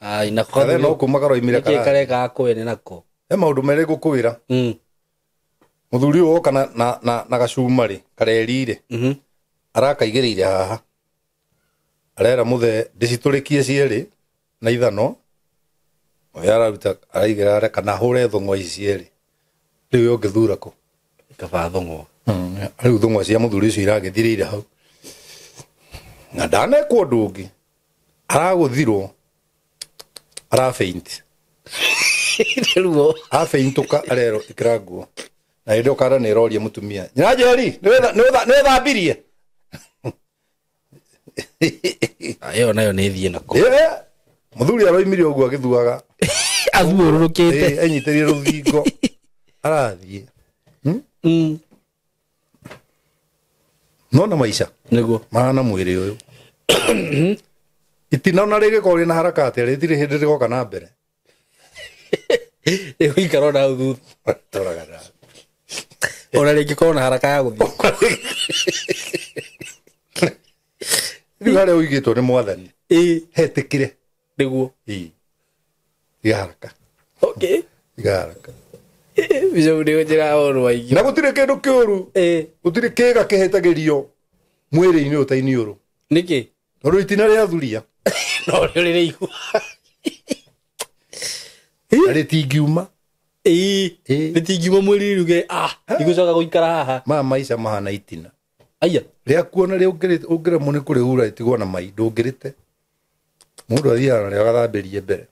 ai na kwa no kumagaro imire kare ka kwene nako maundu mere gukwira muthuri uo kana na gacumari karerire arakaigereire haha arera muthe ndiciturikie cieri na ithano oyara ruta araigira kana hure thongwa ici cieri riu ongithura ko kaba thongwa riu thongwa cia muthuri ucio iragithirire hau na ndane ko ndungi araguthirwo arafeint ruo afeintuka arero ikraguo na indo kara ne roria mutumia nyina jeri ne thambirie ayo nayo ni thie nako muthuri aroimire uguo agithuaga athuurukite enyitirie ruthingo arathie nona maisha niguo mahana mwiri uyu itina na rege kori na harakati ritire hindi rigoka na mbere igikara na uthu toragara ona rege kona haraka ya guthi rigare uigitwo ni mwathani hetikire niguo igaraka okay igaraka bijo ndio njira oru waigi na gutire kindu kiuru gutire kiga kihetagirio mwiri-ini utaini uru niki ru itina ria thuria no riri igu ritingiuma ritingiuma mwiri ruge igucoka guikara haha maisha mahana itina aya ria kuona ria ungire muni kuri hura itigwo na mai ndungirite mundu athiaga ria gathambirie mbere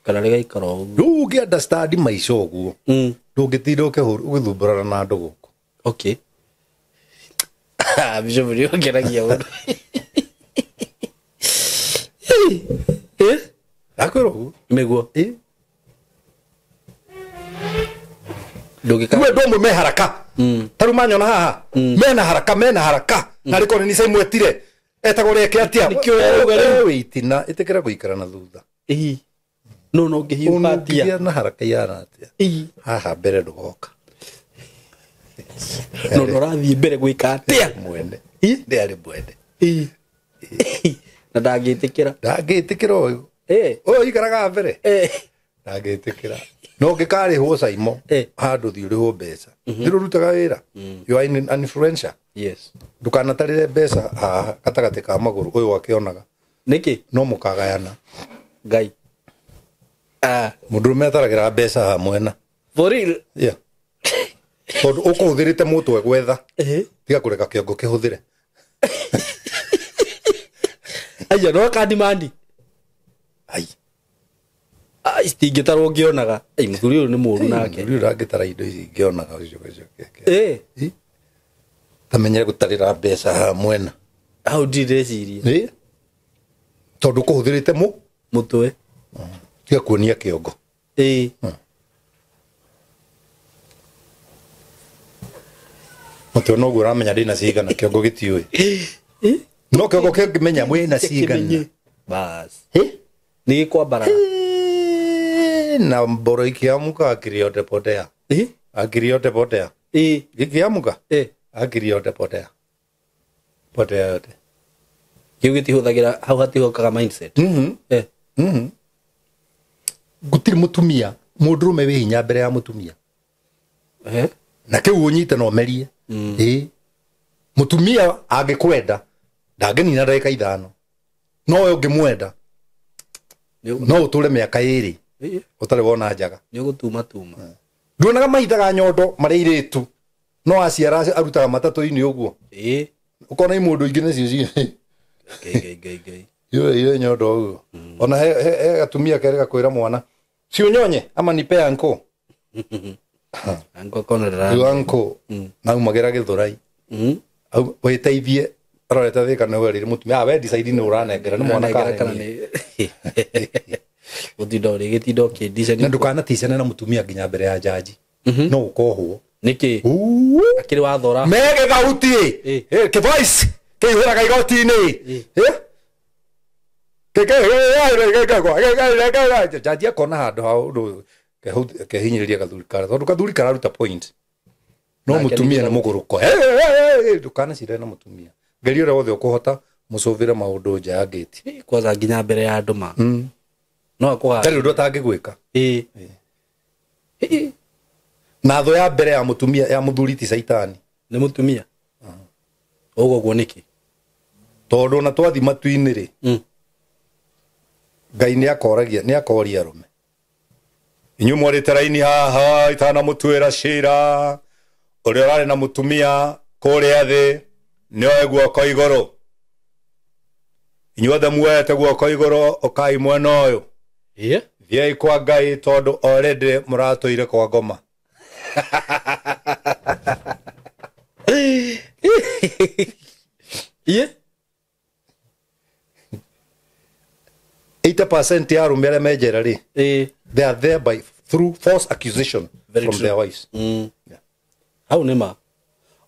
kana ria ikara uguo riu ungi understand maisha uguo ndungitinda ukithumburana na andu guku okay bijo buri ongeragia undu akwiro uguo niguo Ndugika ndomo me haraka taruma nyona haha mena haraka na riko ni sai mwetire etagoreke atia itina itekera guikara na thutha no ngihiupatia na haraka yana atia haha mbere ndugoka no rathi mbere guika atia mwende ndiari mwende na ndagitikira uyu ikaraga mbere ndagitikira no ngikari ho saimo handu thiuri ho mbeca ndirurutaga wira you are an influencer yes ndukanatarire mbeca gatagate ka maguru uyu wakionaga niki no mukagayana ngai mundu metaragira mbeca hamwe na for real yeah tondu ukuthirite mutwe gwetha tiga kureka kiongo kihuthire aya no ka demand stingitarwo ngionaga muthuri uyu ni muru nake muthuri urangitara indo ici ngionaga ucio tamenyere gutarira mbeca hamwe na how did they see tondu kuhuthirite mutwe tiga kuonia kiongo mutwe no guramenya ndina cigana kiongo gitiui no kiongo kingimenya mwina cigana bas ni kwambara na mboro ikiamuka akiriote potea akiriote potea ikiamuka akiriote potea yote kiugiti huthagira hau hatihokaga mindset gutiri mutumia mundurume wi hinya mbere ya mutumia na kiu unyite no merie mutumia angikwenda ndangenina ndagika 5 no we ungimwenda no uture miaka 2 utari wona njaga ni gutuma nduonaga maithaga nyondo mari iritu no aciara arutaga matatu-ini uguo ukona imundu ingine cio gai yo nyondo uguo ona he gatumia kerega kwira mwana si unyonye ama nipe anko anko kona anko na umagera githurai au weteithie aroreta thika no werire mutumia we decide ni uranengera ni mwana kana ni utidore gitindo kidisa na ndukana ticana na mutumia nginya mbere ya jaji no ukohwo niki akiri wathora mege gauti ke voice ke hura kai gauti ni ke jaji akona handu ha undu ke hinyiriria gathurikara tondu gathurikara ruta point no mutumia na muguruko ndukana cire na mutumia ngeri ore wothe ukuhota mucuvire maundu nja ya gate kwanza nginya mbere ya nduma no akwa tari ndo tangigwika na tho ya mbere ya mutumia ya muthuri ti saitani ni mutumia ogo niki tondu na twathi matu-ini ri ngai ni akoria rume inyu mwarite raini haha itana mutwira cira uri urari na mutumia kuria thi nioe guoko iguru inyuothe muete guoko iguru ukai mwena uyu thiai kwa ngai tondu already muratuire kwa ngoma yeah 80% ya arume aria menjera ri they are there by through false accusation from their wives au nema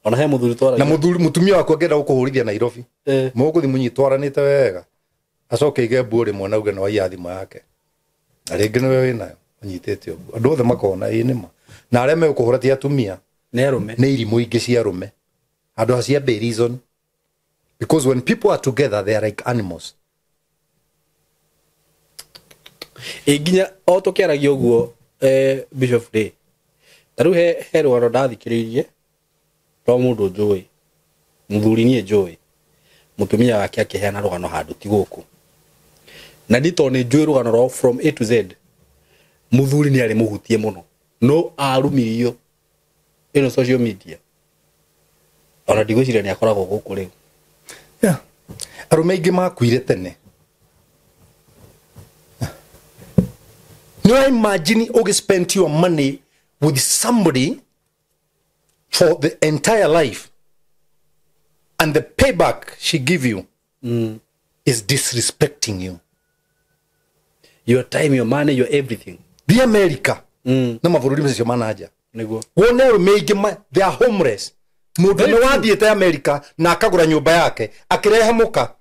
ona he muthuri twara na mutumia wako ngenda gukuhurithia Nairobi muguthi munyitwaranite wega acoke ige mburi mwana uge no ayathima yake na ringi ni wewe nayo unyitete uguo andu othe makona nima na aria mekuhura ti atumia ne arume ne irimu ingi cia arume andu acia be reason because when people are together they are like animals nginya o tukiaragia uguo Bishop Day taru he rwaro ndathikiririe to mundu njui muthuri nie njui mutumia wake akiheana rugano handu ti guku na ndito ni njui rugano ro from A to Z muthuri ni ari muhutie muno no arumirio ino social media ona ndigwiciria ni akoragwo guku riu arume ingi makuire tene no imagine you spend your money with somebody for the entire life and the payback she give you is disrespecting you. Your time, your money, your everything. The America na mavururi msio manaja niguo wone arume ingi they are homeless mundu ni wathiete America na akagura nyumba yake akireha muka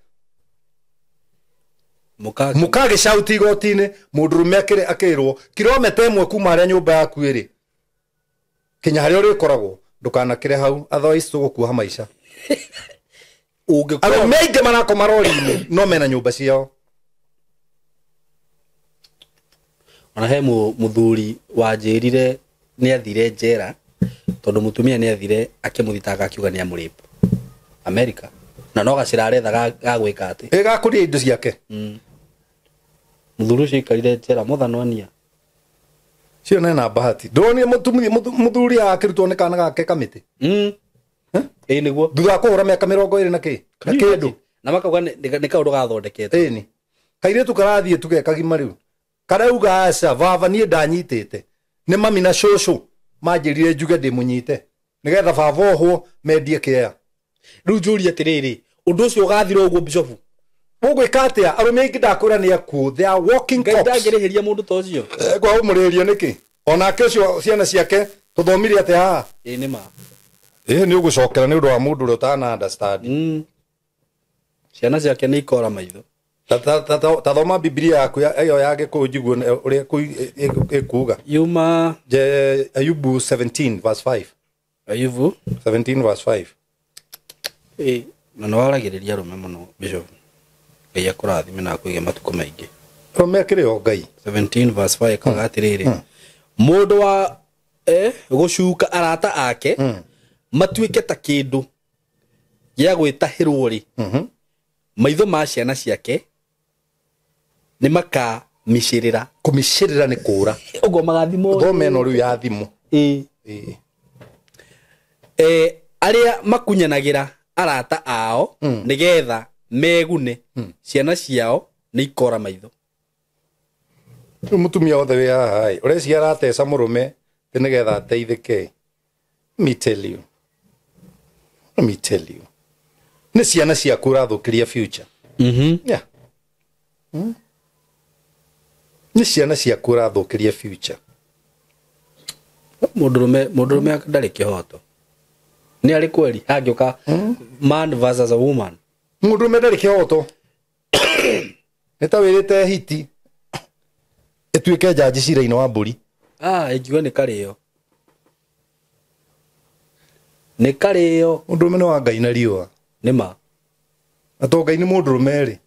gicauti igotini mundu rume akirwo kilomita imwe kuma aria nyumba yaku iri kinya haria uri koragwo ndukana kire hau otherwise tugukuha maisha arume ingi manako marori no mena nyumba ciao. Ona he muthuri wanjirire ni athire njera tondu mutumia ni athire akimuthitanga akiuga ni amuripo America na no gaciraretha gagwika ati gakuria indo ciake muthuri ucio ikarire njera muthanwania cio na bahati ndoni muthuri akirutwo ni kana gake kamiti niguo thutha kuhura miaka 20 na kindu na makauga ni kaundu gathondekete ni kairetu karathie tugekagima riu karauga aca baba nie ndanyitite ni mami na shosho manjirire njuge ndi munyite nigetha baba ohwo mendie kea riu njuri atiriri undu ucio ugathira uguo bishofu ugwika atia arume ingi ndakwira ni aku they are walking cops ndangirihiria mundu ta ucio kwa umuriria niki onake ucio ciana ciake tuthomire atia ha ni ma ni ugucokera ni undu wa mundu uri utana understand ciana ciake ni ikora maitho tathoma Biblia yaku ayo yage kujiguo uria kuga yuma Ayubu 17 verse 5 Ayubu 17 verse 5 na no waragiriria rume muno bishop ngai akurathime na kuige matuko maingi rume kirio ngai 17 verse 5 kagatiriri mundu wa gucuka arata ake matuike ta kindu ya gwitahirwo ri maitho ma ciana ciake ni maka mishirira kumishirira ni kura ugo magathimo thome no riu ya thimu aria makunyanagira arata ao nigetha megune ciana ciao ni ikora maitho mutumia othe we hai ureci aratesa murume nigetha ateithike me tell you ni ciana ciaku urathukiria future yeah ni ciana ciaku urathukiria future mundurume akandari kihoto ni ari kweli angioka man versus a woman mundurume ndari kihoto nitawirite hiti etuike jaji cira-ini wa mburi ingiuga ni kario mundurume ni wa ngai na riua nima atongai ni mundurume ri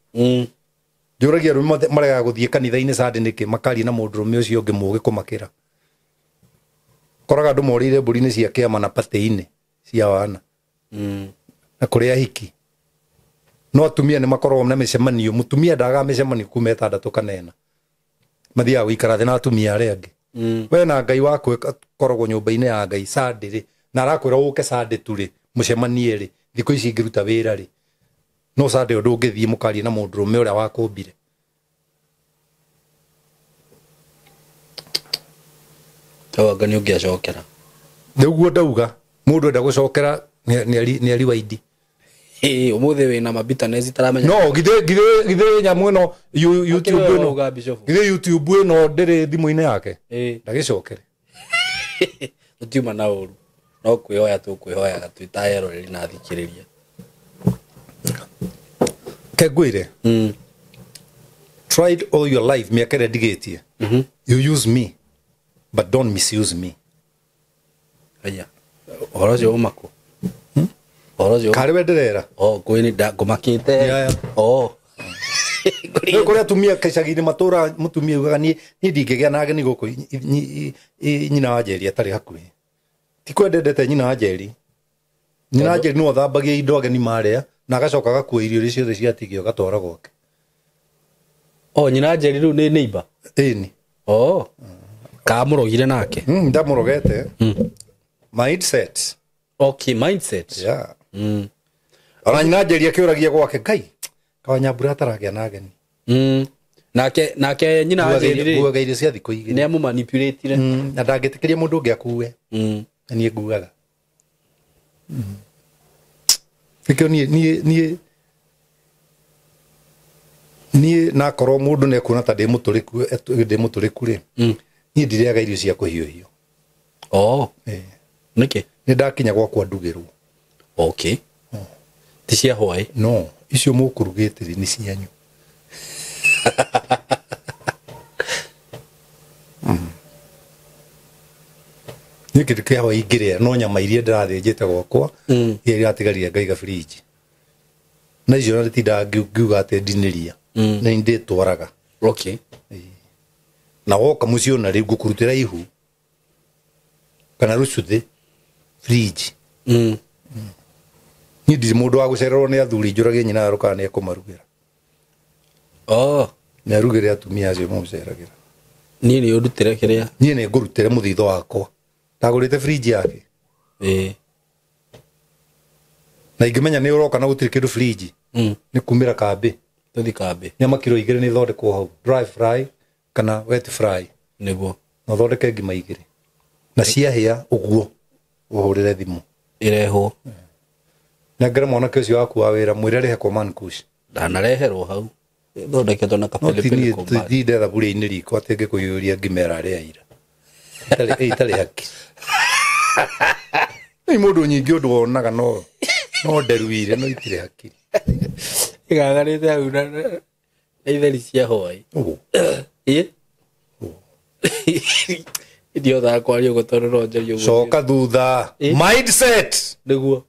njuragia rume marega guthie kanitha-ini sadi niki makari na mundurume ucio ungi mugi kumakira koraga andu morire mburi ni cia kiama na pate-ini cia wana na kuria hiki no atumia ni makorwo na micemanio mutumia ndaga micemanio kuma 6 kana 4 mathia gwikara thina atumia aria angi we na ngai waku korogwo nyumba-ini ya ngai sadi ri na arakwira uke sadi turi mucemanie ri thiko ici ngiruta wira ri no sadi undu ngithie mukari na mundurume uria wakumbire tawaga ni ungiacokera niguo ndauga mundu enda gucokera ni ari waidi umuthe wina mabitanezi taramenya no githe nyamu no YouTube ino ndiri thimu-ini yake ndagicokere utiuma na uru no kwihoya tukwihoya gatwitayero riri na thikiriria kegwire tried all your life me akere digetie you use me but don't misuse me aya orojo umako orojo kariwe ndirera kwini ngumakite kuria tumia kaicagi-ini matura mutumia ugaga ni ndingigia na ageni guku nyina wa Njeri atari hakuhi tikwendete nyina wa Njeri no thambagia indo ageni maria na agacoka gakua irio icio ciothe ciatigio gatwara gwake nyina wa Njeri riu ni neighbor ni kamurogire nake ndamurogete mindset yeah ona nyina Njeri akiuragia gwake ngai Kawanyambura ataragia na ageni nake nyina wa Njeri guaga irio cia thiko igiri ni amu manipulate na ndangitikiria mundu ungi akue na nie nguaga nikio nie na korwo mundu ne kuona ta ndimuturiku ri nie ndiriaga irio cia kuhiuhio Oh. Niki? Nĩ ndakinya gwakwa ndugĩrwo. Okay. Ti cia hwaĩ? No, icio mũkũrugĩte nĩ cianyu. Nĩ kĩndũ kĩa hwaĩ ingĩrĩa, no nyama iria ndĩrathĩnjĩte gwakwa iria iratigarire ngaiga fridge. Na icio nĩ tindaga ngiuga atĩ ndinĩria. Nĩ ndĩtwaraga. Okay. Na woka mũciĩ ona rĩu ngũkũrutĩra ihu kana rũcuthĩ fridge. Niĩ ndirĩ mũndũ wa gũcererwo nĩ athuri njũragie nyina arokaga nĩ ekũmarugĩra. Nĩ arugĩre atumia acio mamũceragĩra. Niĩ nĩ ũndutĩre kĩrĩa? Niĩ nĩ ngũrutĩre mũthitho wakwa. Ndagũrĩte fridge yake. Na ingĩmenya nĩ ũroka na gũtirĩ kĩndũ fridge. Nĩ kumĩra kambĩ. Tũthi kambĩ. Nyama kiro 2 nĩ thondekwo hau. Dry fry kana wet fry. Nĩguo. Na thondeke ngima 2. Na ciahĩa ũguo ũhũrĩre thimũ. Irehwo. Nengere mwanake ũcio waku wa wĩra mwĩre arĩhe Command Kush. Ndanareherwo hau. Thondeketwo na kapelipele Command. Ndinde thaburia-inĩ riko atĩ ngĩkũiyũria ngima ĩrarĩa ira. Itarĩ haki. Nĩ mũndũ nyingĩ ũndũ wonaga no nderuire no itirĩ hakiri. Igagarĩte hau na itheri cia hwaĩ. Idio tha kwaria gũtwarĩrwo njario. Coka thutha. Mindset. Nĩguo.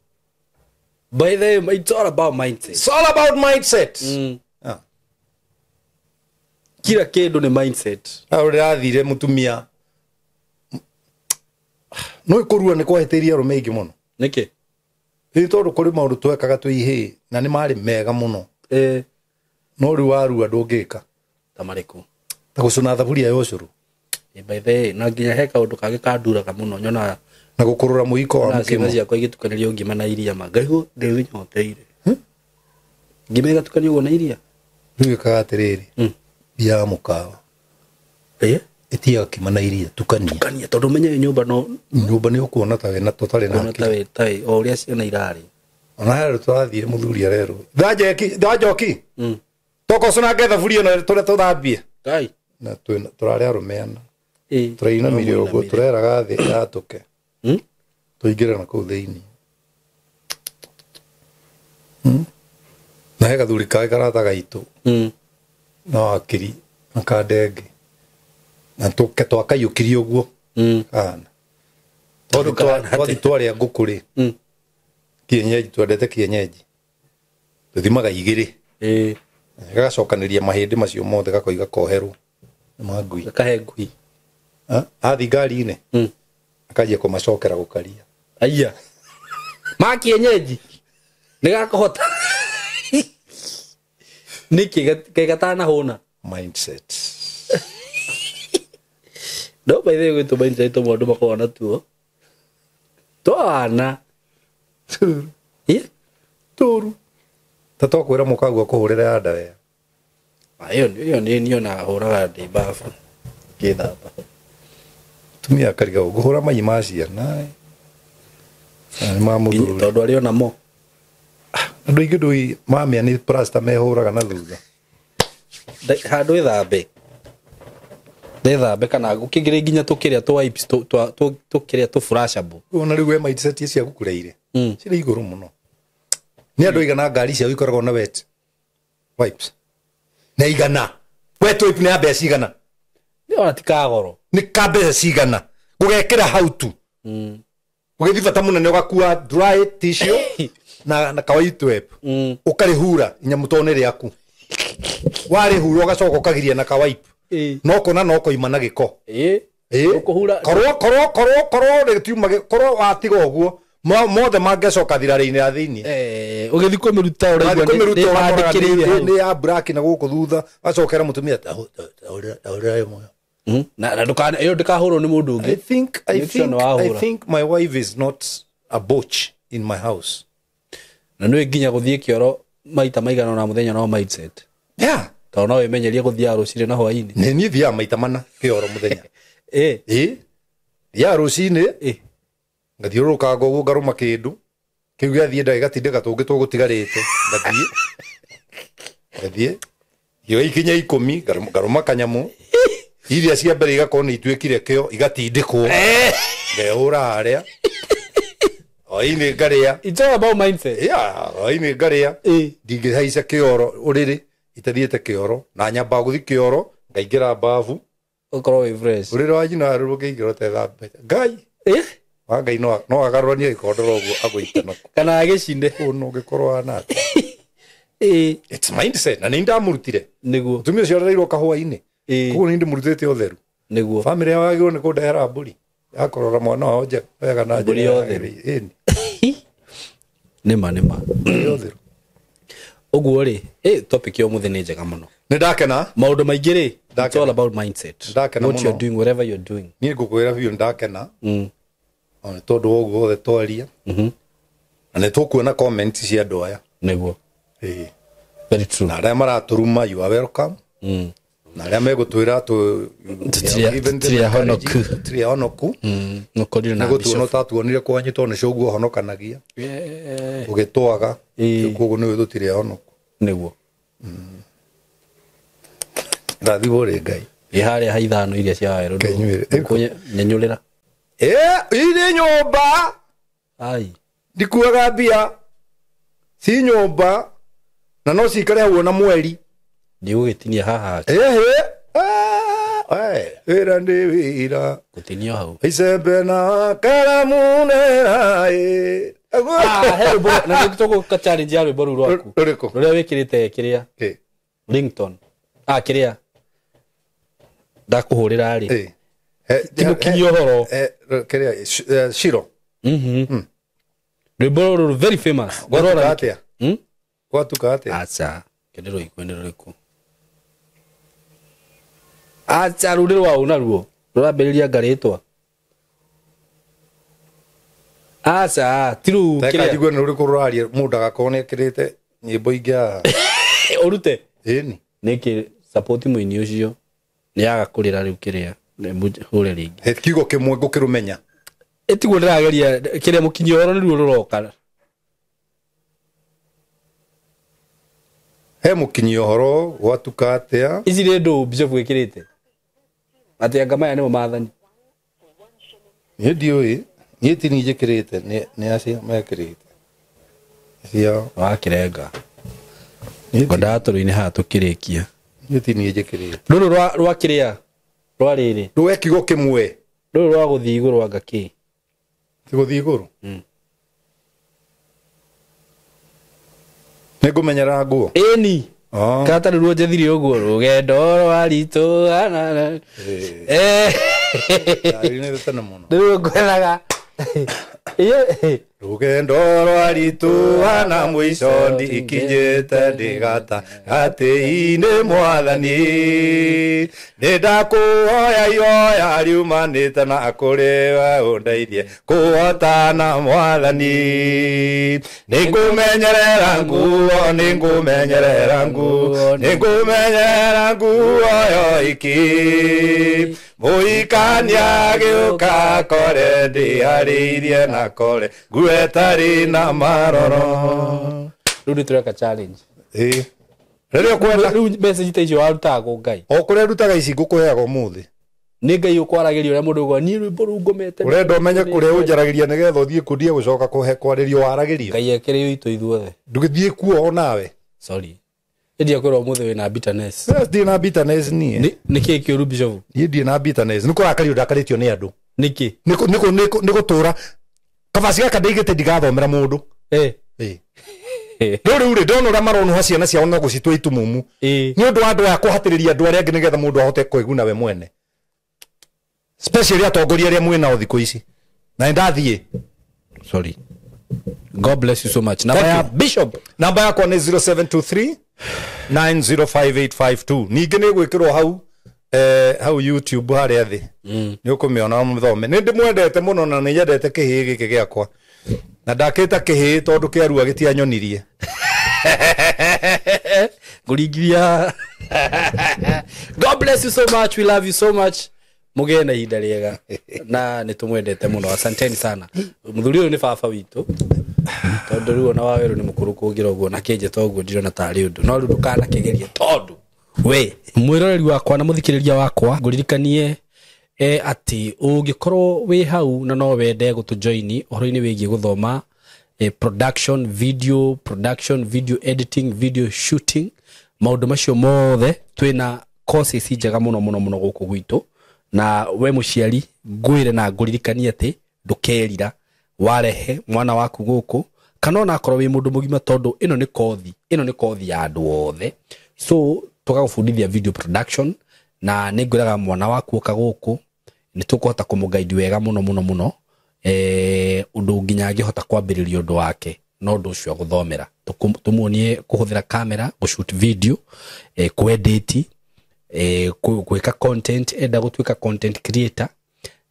By the way, it's all about mindset. It's all about mindset. Kila kĩndũ nĩ mindset. Ũrĩrathire mũtumia. No ikorua nĩ kwahĩtĩria arũme aingĩ mũno. Nĩkĩ? Nĩ tondũ kũrĩ maũndũ twekaga twĩ ihĩ na nĩ marĩ mega mũno. No rĩu warua ndũngĩka. Ta marĩkũ? Ta gũcũna thaburia ya ũcũrũ. By the way, na nginya he kaũndũ kangĩ kanduraga mũno nyona na gũkũrũra mũiko wa mũkimo. Na ciakwa igĩtukanĩrio ngima na iria ma. Ngaigua ndĩnyoteire. Ngima ĩgatukanio ũguo na iria. Rĩu ĩkaga atĩrĩrĩ. Ya mũkawa. Ĩtiaga kĩma na iria tukania. Tukania tondũ menye nyũmba nĩ ũkuona ta wena tũtarĩ na hakiri. Ta o ũrĩa ciana irarĩ. Ona hero twathire mũthuri arerwo. Ndanjoki. Toko cũna thaburia na tũrĩa tũthambie. Ngai. Na tũrarĩ arũmeana. Tũrainamire ũguo tũreraga thĩ yatũke. Tũingĩre na kũu thĩinĩ. Na he gathuri kaĩ karata gaitũ. No akiri akandenge. Na twakaiyũkirie ũguo. Kana. Twathi twarĩa ngũkũ rĩ. Kienyeji twendete kienyeji. Tũthimaga 2. Gagacokanĩria mahĩndĩ macio mothe gakoiga koherwo. Ma ngui. Gakahe ngui. Athi ngari-inĩ. Akajia kũmacokera gũkaria. Aya. Ma kienyeji. Nĩ gakũhota. Nĩkĩ gatanahũna. Mindset. No, by the way, to mindset to mũndũ makoragwo na tuo. Twana. Tũru. Ta twakwĩra mũkaguo kũhũrĩra ya ndawe. Iyo nĩ niona hũraga ndĩ bafu. Ngĩthamba. Tumia kariga ngũhũra mai ma ciana. Nĩ ma mũthuri. Tondũ arĩ ona mo. Andũ aingĩ ndũi mamĩa nĩ plasta mehũraga na thutha. Handũ ĩthambe. Ndethambe kana gũkĩngĩrĩ nginya tũkĩrĩa tũ wipes tũkĩrĩa tũ flashable. Ona rĩu we mindset cia gũkureire. Cirĩ igũrũ mũno. Nĩ andũ igana ngari ciao ikoragwo na wet wipes. Na igana. Wet wipe nĩ mbeca cigana. Nĩ ona ti kagoro. Nĩ ka mbeca cigana. Gũgekĩra hau tu. Ũgĩthiĩ bata mũnene ũgakua dry tissue na ka white wipe. Ũkarĩhura inyamũ to nĩ rĩaku. Warĩhura ũgacoka ũkagiria na ka wipe. No kona no koima na gĩko. Ũkũhura. Korwo rĩtiuma watiga ũguo. Mothe mangĩcoka thirarĩ-inĩ ya thĩinĩ. Ũgĩthiĩ kũmĩruta ũraigua nĩ ya black na gũkũ thutha acokera mũtumia ũrĩa moyo. Na ndũkane ĩyo ndĩkahũrwo nĩ mũndũ ũngĩ. I think my wife is not a botch in my house. Na nĩ nginya gũthiĩ kĩoro maita maigana na mũthenya no mindset. Yeah. Tondũ no wĩmenyerie gũthiaga rũcinĩ na hwaĩ-inĩ. Niĩ thiaga maita mana kĩoro mũthenya. Thiaga rũcinĩ. Ngathiũrũrũka ũguo ngarũma kĩndũ. Kĩu gĩathiĩ ndagĩka gatindĩka tũngĩ tũgũtigarĩte. Ngathiĩ. Iyo ikinya 10 ngarũma kanyamũ. Iria cia mbere igakorwo nĩ ituĩkire kĩo igatindĩkwo. ngeura haria oine ngaria. It's all about mindset. Yeah, oine ngaria ndingihaica kioro uriri itathiete kioro na nyamba guthi kioro ngaingira bafu Ukorwo wi fresh. uriri wa nyina ruruke ingiro te thambe ngai wa ngai no agarurania ikondoro uguo agwite nako kana agicinde no gikorwo ana it's mindset na nindamurutire niguo tumia cio reirwo kahua-ini kuo nindi murutite utheru niguo family yao agirwo ni kundehera mburi yakorora mwana wao nje wega na mburi utheru nima utheru uguo ri topic yo muthi ni njega muno ni ndakena maundu maingi ri it's all about mindset Ndakena what muno. you're doing whatever you're doing ni ngukwira biu ndakena ona tondu uguo the twaria na ni tukuona comment cia andu aya niguo very true na aria maraturuma you are welcome na aria megutwira tria honoku no kodire na bishop no tatuonire kwanyitwo ni coguo honokanagia ugitwaga kuguo ni tutire honoku niguo rathi bore ngai haria haithano iria cia waero nyenyurira iri nyumba ai ndikuaga mbia si nyumba na no cikare huona mweri ndigugitinia haha wira ndi wira gutinio hau icembe na karamu nerai hello na nikutoka ka challenge ya rwimbo rwaku ruriko ruria wikirite kiria ringtone kiria ndakuhurira ri timukinyo horo kiria shiro rwimbo ruru very famous gorora atia gwatuka atia acha kendero ikwendero riku acha ruriro wa unaruo rurambiriria ngaritwa acha tiru kiria jigwe ruriko ruraria mundu agakone kirite nyimbo ingia urute ni niki support muini ucio ni agakurira riu kiria hure ringi kiugo kimwe ngukirumenya etiguo ndirageria kiria mukinyo horo ni ruo ruroka he mukinyio horo gwatuka atia ici nĩ ndũ bishop wĩkĩrĩte atĩ anga maya nĩmo maathani niĩ ndiũĩ niĩ ti niĩ njĩkĩrĩte nĩ acio mekĩrĩte cia wakĩrenga ngwendaga tũrũ-inĩ haha tũkĩrĩkia niĩ ti niĩ njĩkĩrĩte rũrũ rwa kĩrĩa rwa rĩrĩ rwe kiugo kĩmwe rũrũ rwa gũthiĩ igũrũ anga kĩ ti gũthiĩ igũrũ nĩ ngũmenyera nguo ĩni kata ruo njethire ũguo rũgendo rwa ritũ nĩruo ngwenaga rugendo rwa ritũana mũico ndikinyĩte ndigata gatĩ-inĩ mwathani nĩ ndakũhoya ihoya riumanĩte na kũrĩ we ũndeithie kũhotana mwathani nĩ ngũmenyerera nguo nĩ ngũmenyerera nguo nĩ ngũmenyerera nguo yo iki mũhikania gĩũka kore ndĩharĩirie na kore nguo ĩtarĩ na maroro rĩu nĩ tũreka challenge rĩrĩa ũkwenda rĩu message ta icio warutaga kũ Ngai o kũrĩa ndutaga ici ngũkũheaga ũmũthĩ nĩ Ngai ũkwaragĩria ũrĩa mũndũ ũgwa niĩ rwĩmbo rũu ngomete ũrenda ũmenye kũrĩa ũnjaragĩria nĩgetha ũthiĩ kundia gũcoka kwarĩrio waragĩrio Ngai ekĩrĩo itũ ithuothe ndũgĩthiĩ kuo o nawe sorry ndia kwĩrwo ũmũthĩ wĩna bitterness ndirĩ na bitterness niĩ nĩkĩ kĩũru bishop niĩ ndirĩ na bitterness nĩ kũrakario ndakarĩtio nĩ andũ nĩkĩ nĩ gũtũra kabaci gaka ndaigĩte ndigathomera mũndũ rĩu rĩ ndona ũrĩa maronuha ciana ciao no gũcitua itumumu nĩ ũndũ wa andũ aya kũhatĩrĩria andũ arĩa angĩ nĩgetha mũndũ ahote kwĩguna we mwene especially atongoria arĩa mwĩnao thikũ ici na ndathiĩ sorry God bless you so much namba ya bishop namba yakwa nĩ 0723 905852 ningĩ nĩ gwĩkĩrwo hau YouTube harĩa thĩ nĩ ũkũmĩona mũthome nĩ ndĩmwendete mũno na nĩ nyendete kĩhĩĩ gĩkĩ gĩakwa na ndakĩta kĩhĩĩ tondũ kĩarua gĩtianyonirie ngũringithia God bless you so much we love you so much mugĩe na ihinda rĩega na nĩ tũmwendete mũno asanteni sana mũthuri ũyũ nĩ baba witũ tondũ rĩu ona wawerũ nĩ mũkũrũ kũngĩra ũguo na kĩnje toguo ndirona tarĩ ũndũ no rĩu ndũkanakĩgerie tondũ we mwĩroreri wakwa na mũthikĩrĩria wakwa ngũririkanie ati ungikorwo wi hau na no wende gutujoini uhoro-ini wigie guthoma production, video editing, video shooting, maundu macio mothe twina courses njega muno guku gwitu. Na we muciari ngwire na nguririkanie ati ndukerira warehe mwana waku guku kana ona akorwo wi mundu mugima, tondu ino ni kothi ya andu othe. So tukagufundithia video production, na ningwiraga mwana waku uka guku ni tukuhota kumuguide wega muno undu nginya angihota kwambiriria undu wake no ndu ucio guthomera. Tumuonie kuhuthira camera, kushoot video, kuedit, kuweka content, enda gutwika content creator,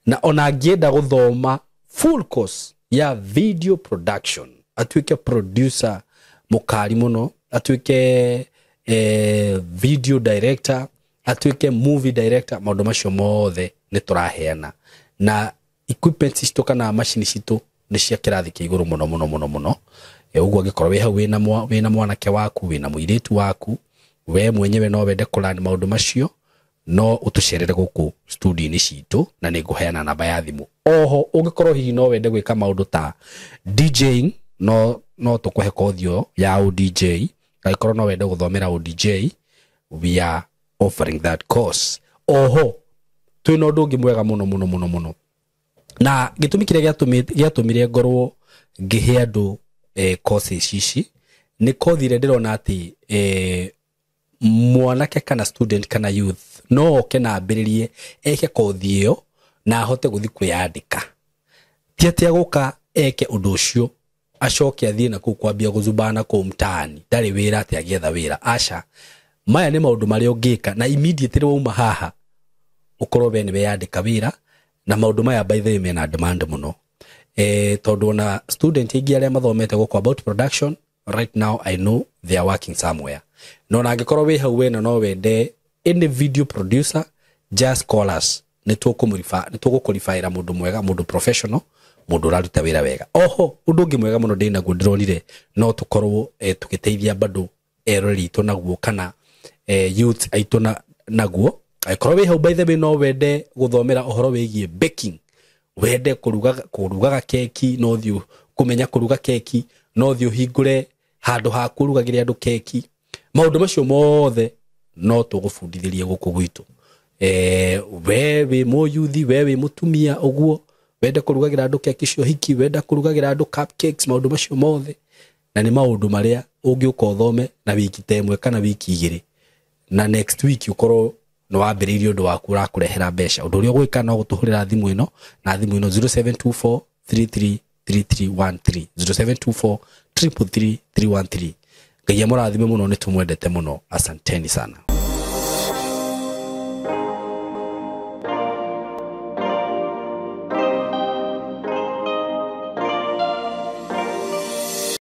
na ona angienda guthoma full course ya video production, atwike producer mukari muno, atwike video director, atwike movie director. Maundu macio mothe ni turaheana, na equipment citu kana machine citu ni cia kirathi kia iguru muno. Uguo ngikorwo wi hau wina mwanake waku, wina muiritu waku, we mwenyewe no wende kulearn maundu macio, no utucerere guku studio ni citu na ninguheana namba ya thimu. Oho ungikorwo hihi no wende gwika maundu ta DJing, no tukuhe kothio ya DJ. Aikorwo no wende guthomera DJ, we are offering that course. Oho twina undu ungi mwega muno. Na gitumi kiria giatumire ngorwo ngihe andu courses ici ni kothi ire ndirona ati mwanake kana student kana youth no oke na ambiririe eke kothi iyo na ahote guthi kwiyandika. Ti ati aguka eke undu ucio acoke athie na kwambia guzumbana ku mtaani ndari wira ati agietha wira. Aca, maya ni maundu maria ungika na immediately wauma haha ukorwo we ni weyandika wira. Na maundu maya by the way mena demand muno, tondu na student ingi aria mathomete guku about production right now I know they are working somewhere. No na angikorwo wi hau wena no wende any video producer, just call us, ni tugukurifira mundu mwega, mundu professional, mundu uraruta wira wega. Oho undu ungi mwega muno ndina guo ndironire no tukorwo tugiteithia bado erori itu naguo kana youth aitu naguo. Aikorwo wi hau by the way no wende guthomera uhoro wigie baking, wende kurugaga keki, no thiu kumenya kuruga keki, no thiu hingure handu ha kurugagire andu keki. Maundu macio mothe no tugufundithirie guku gwitu. We wi muyuthi, we wi mutumia uguo wende kurugagira andu keki cio hiki, wende kurugagira andu cupcakes, maundu macio mothe na ni maundu maria ungiuka uthome na wiki temwe kana wiki igiri, na next week ukorwo no wambiririe undu waku urakurehera mbeca. Undu uria gwika no gutuhurira thimu ino, na thimu ino 0724 333313 0724 333313. Ngai amurathime muno, ni tumwendete muno. Asanteni sana.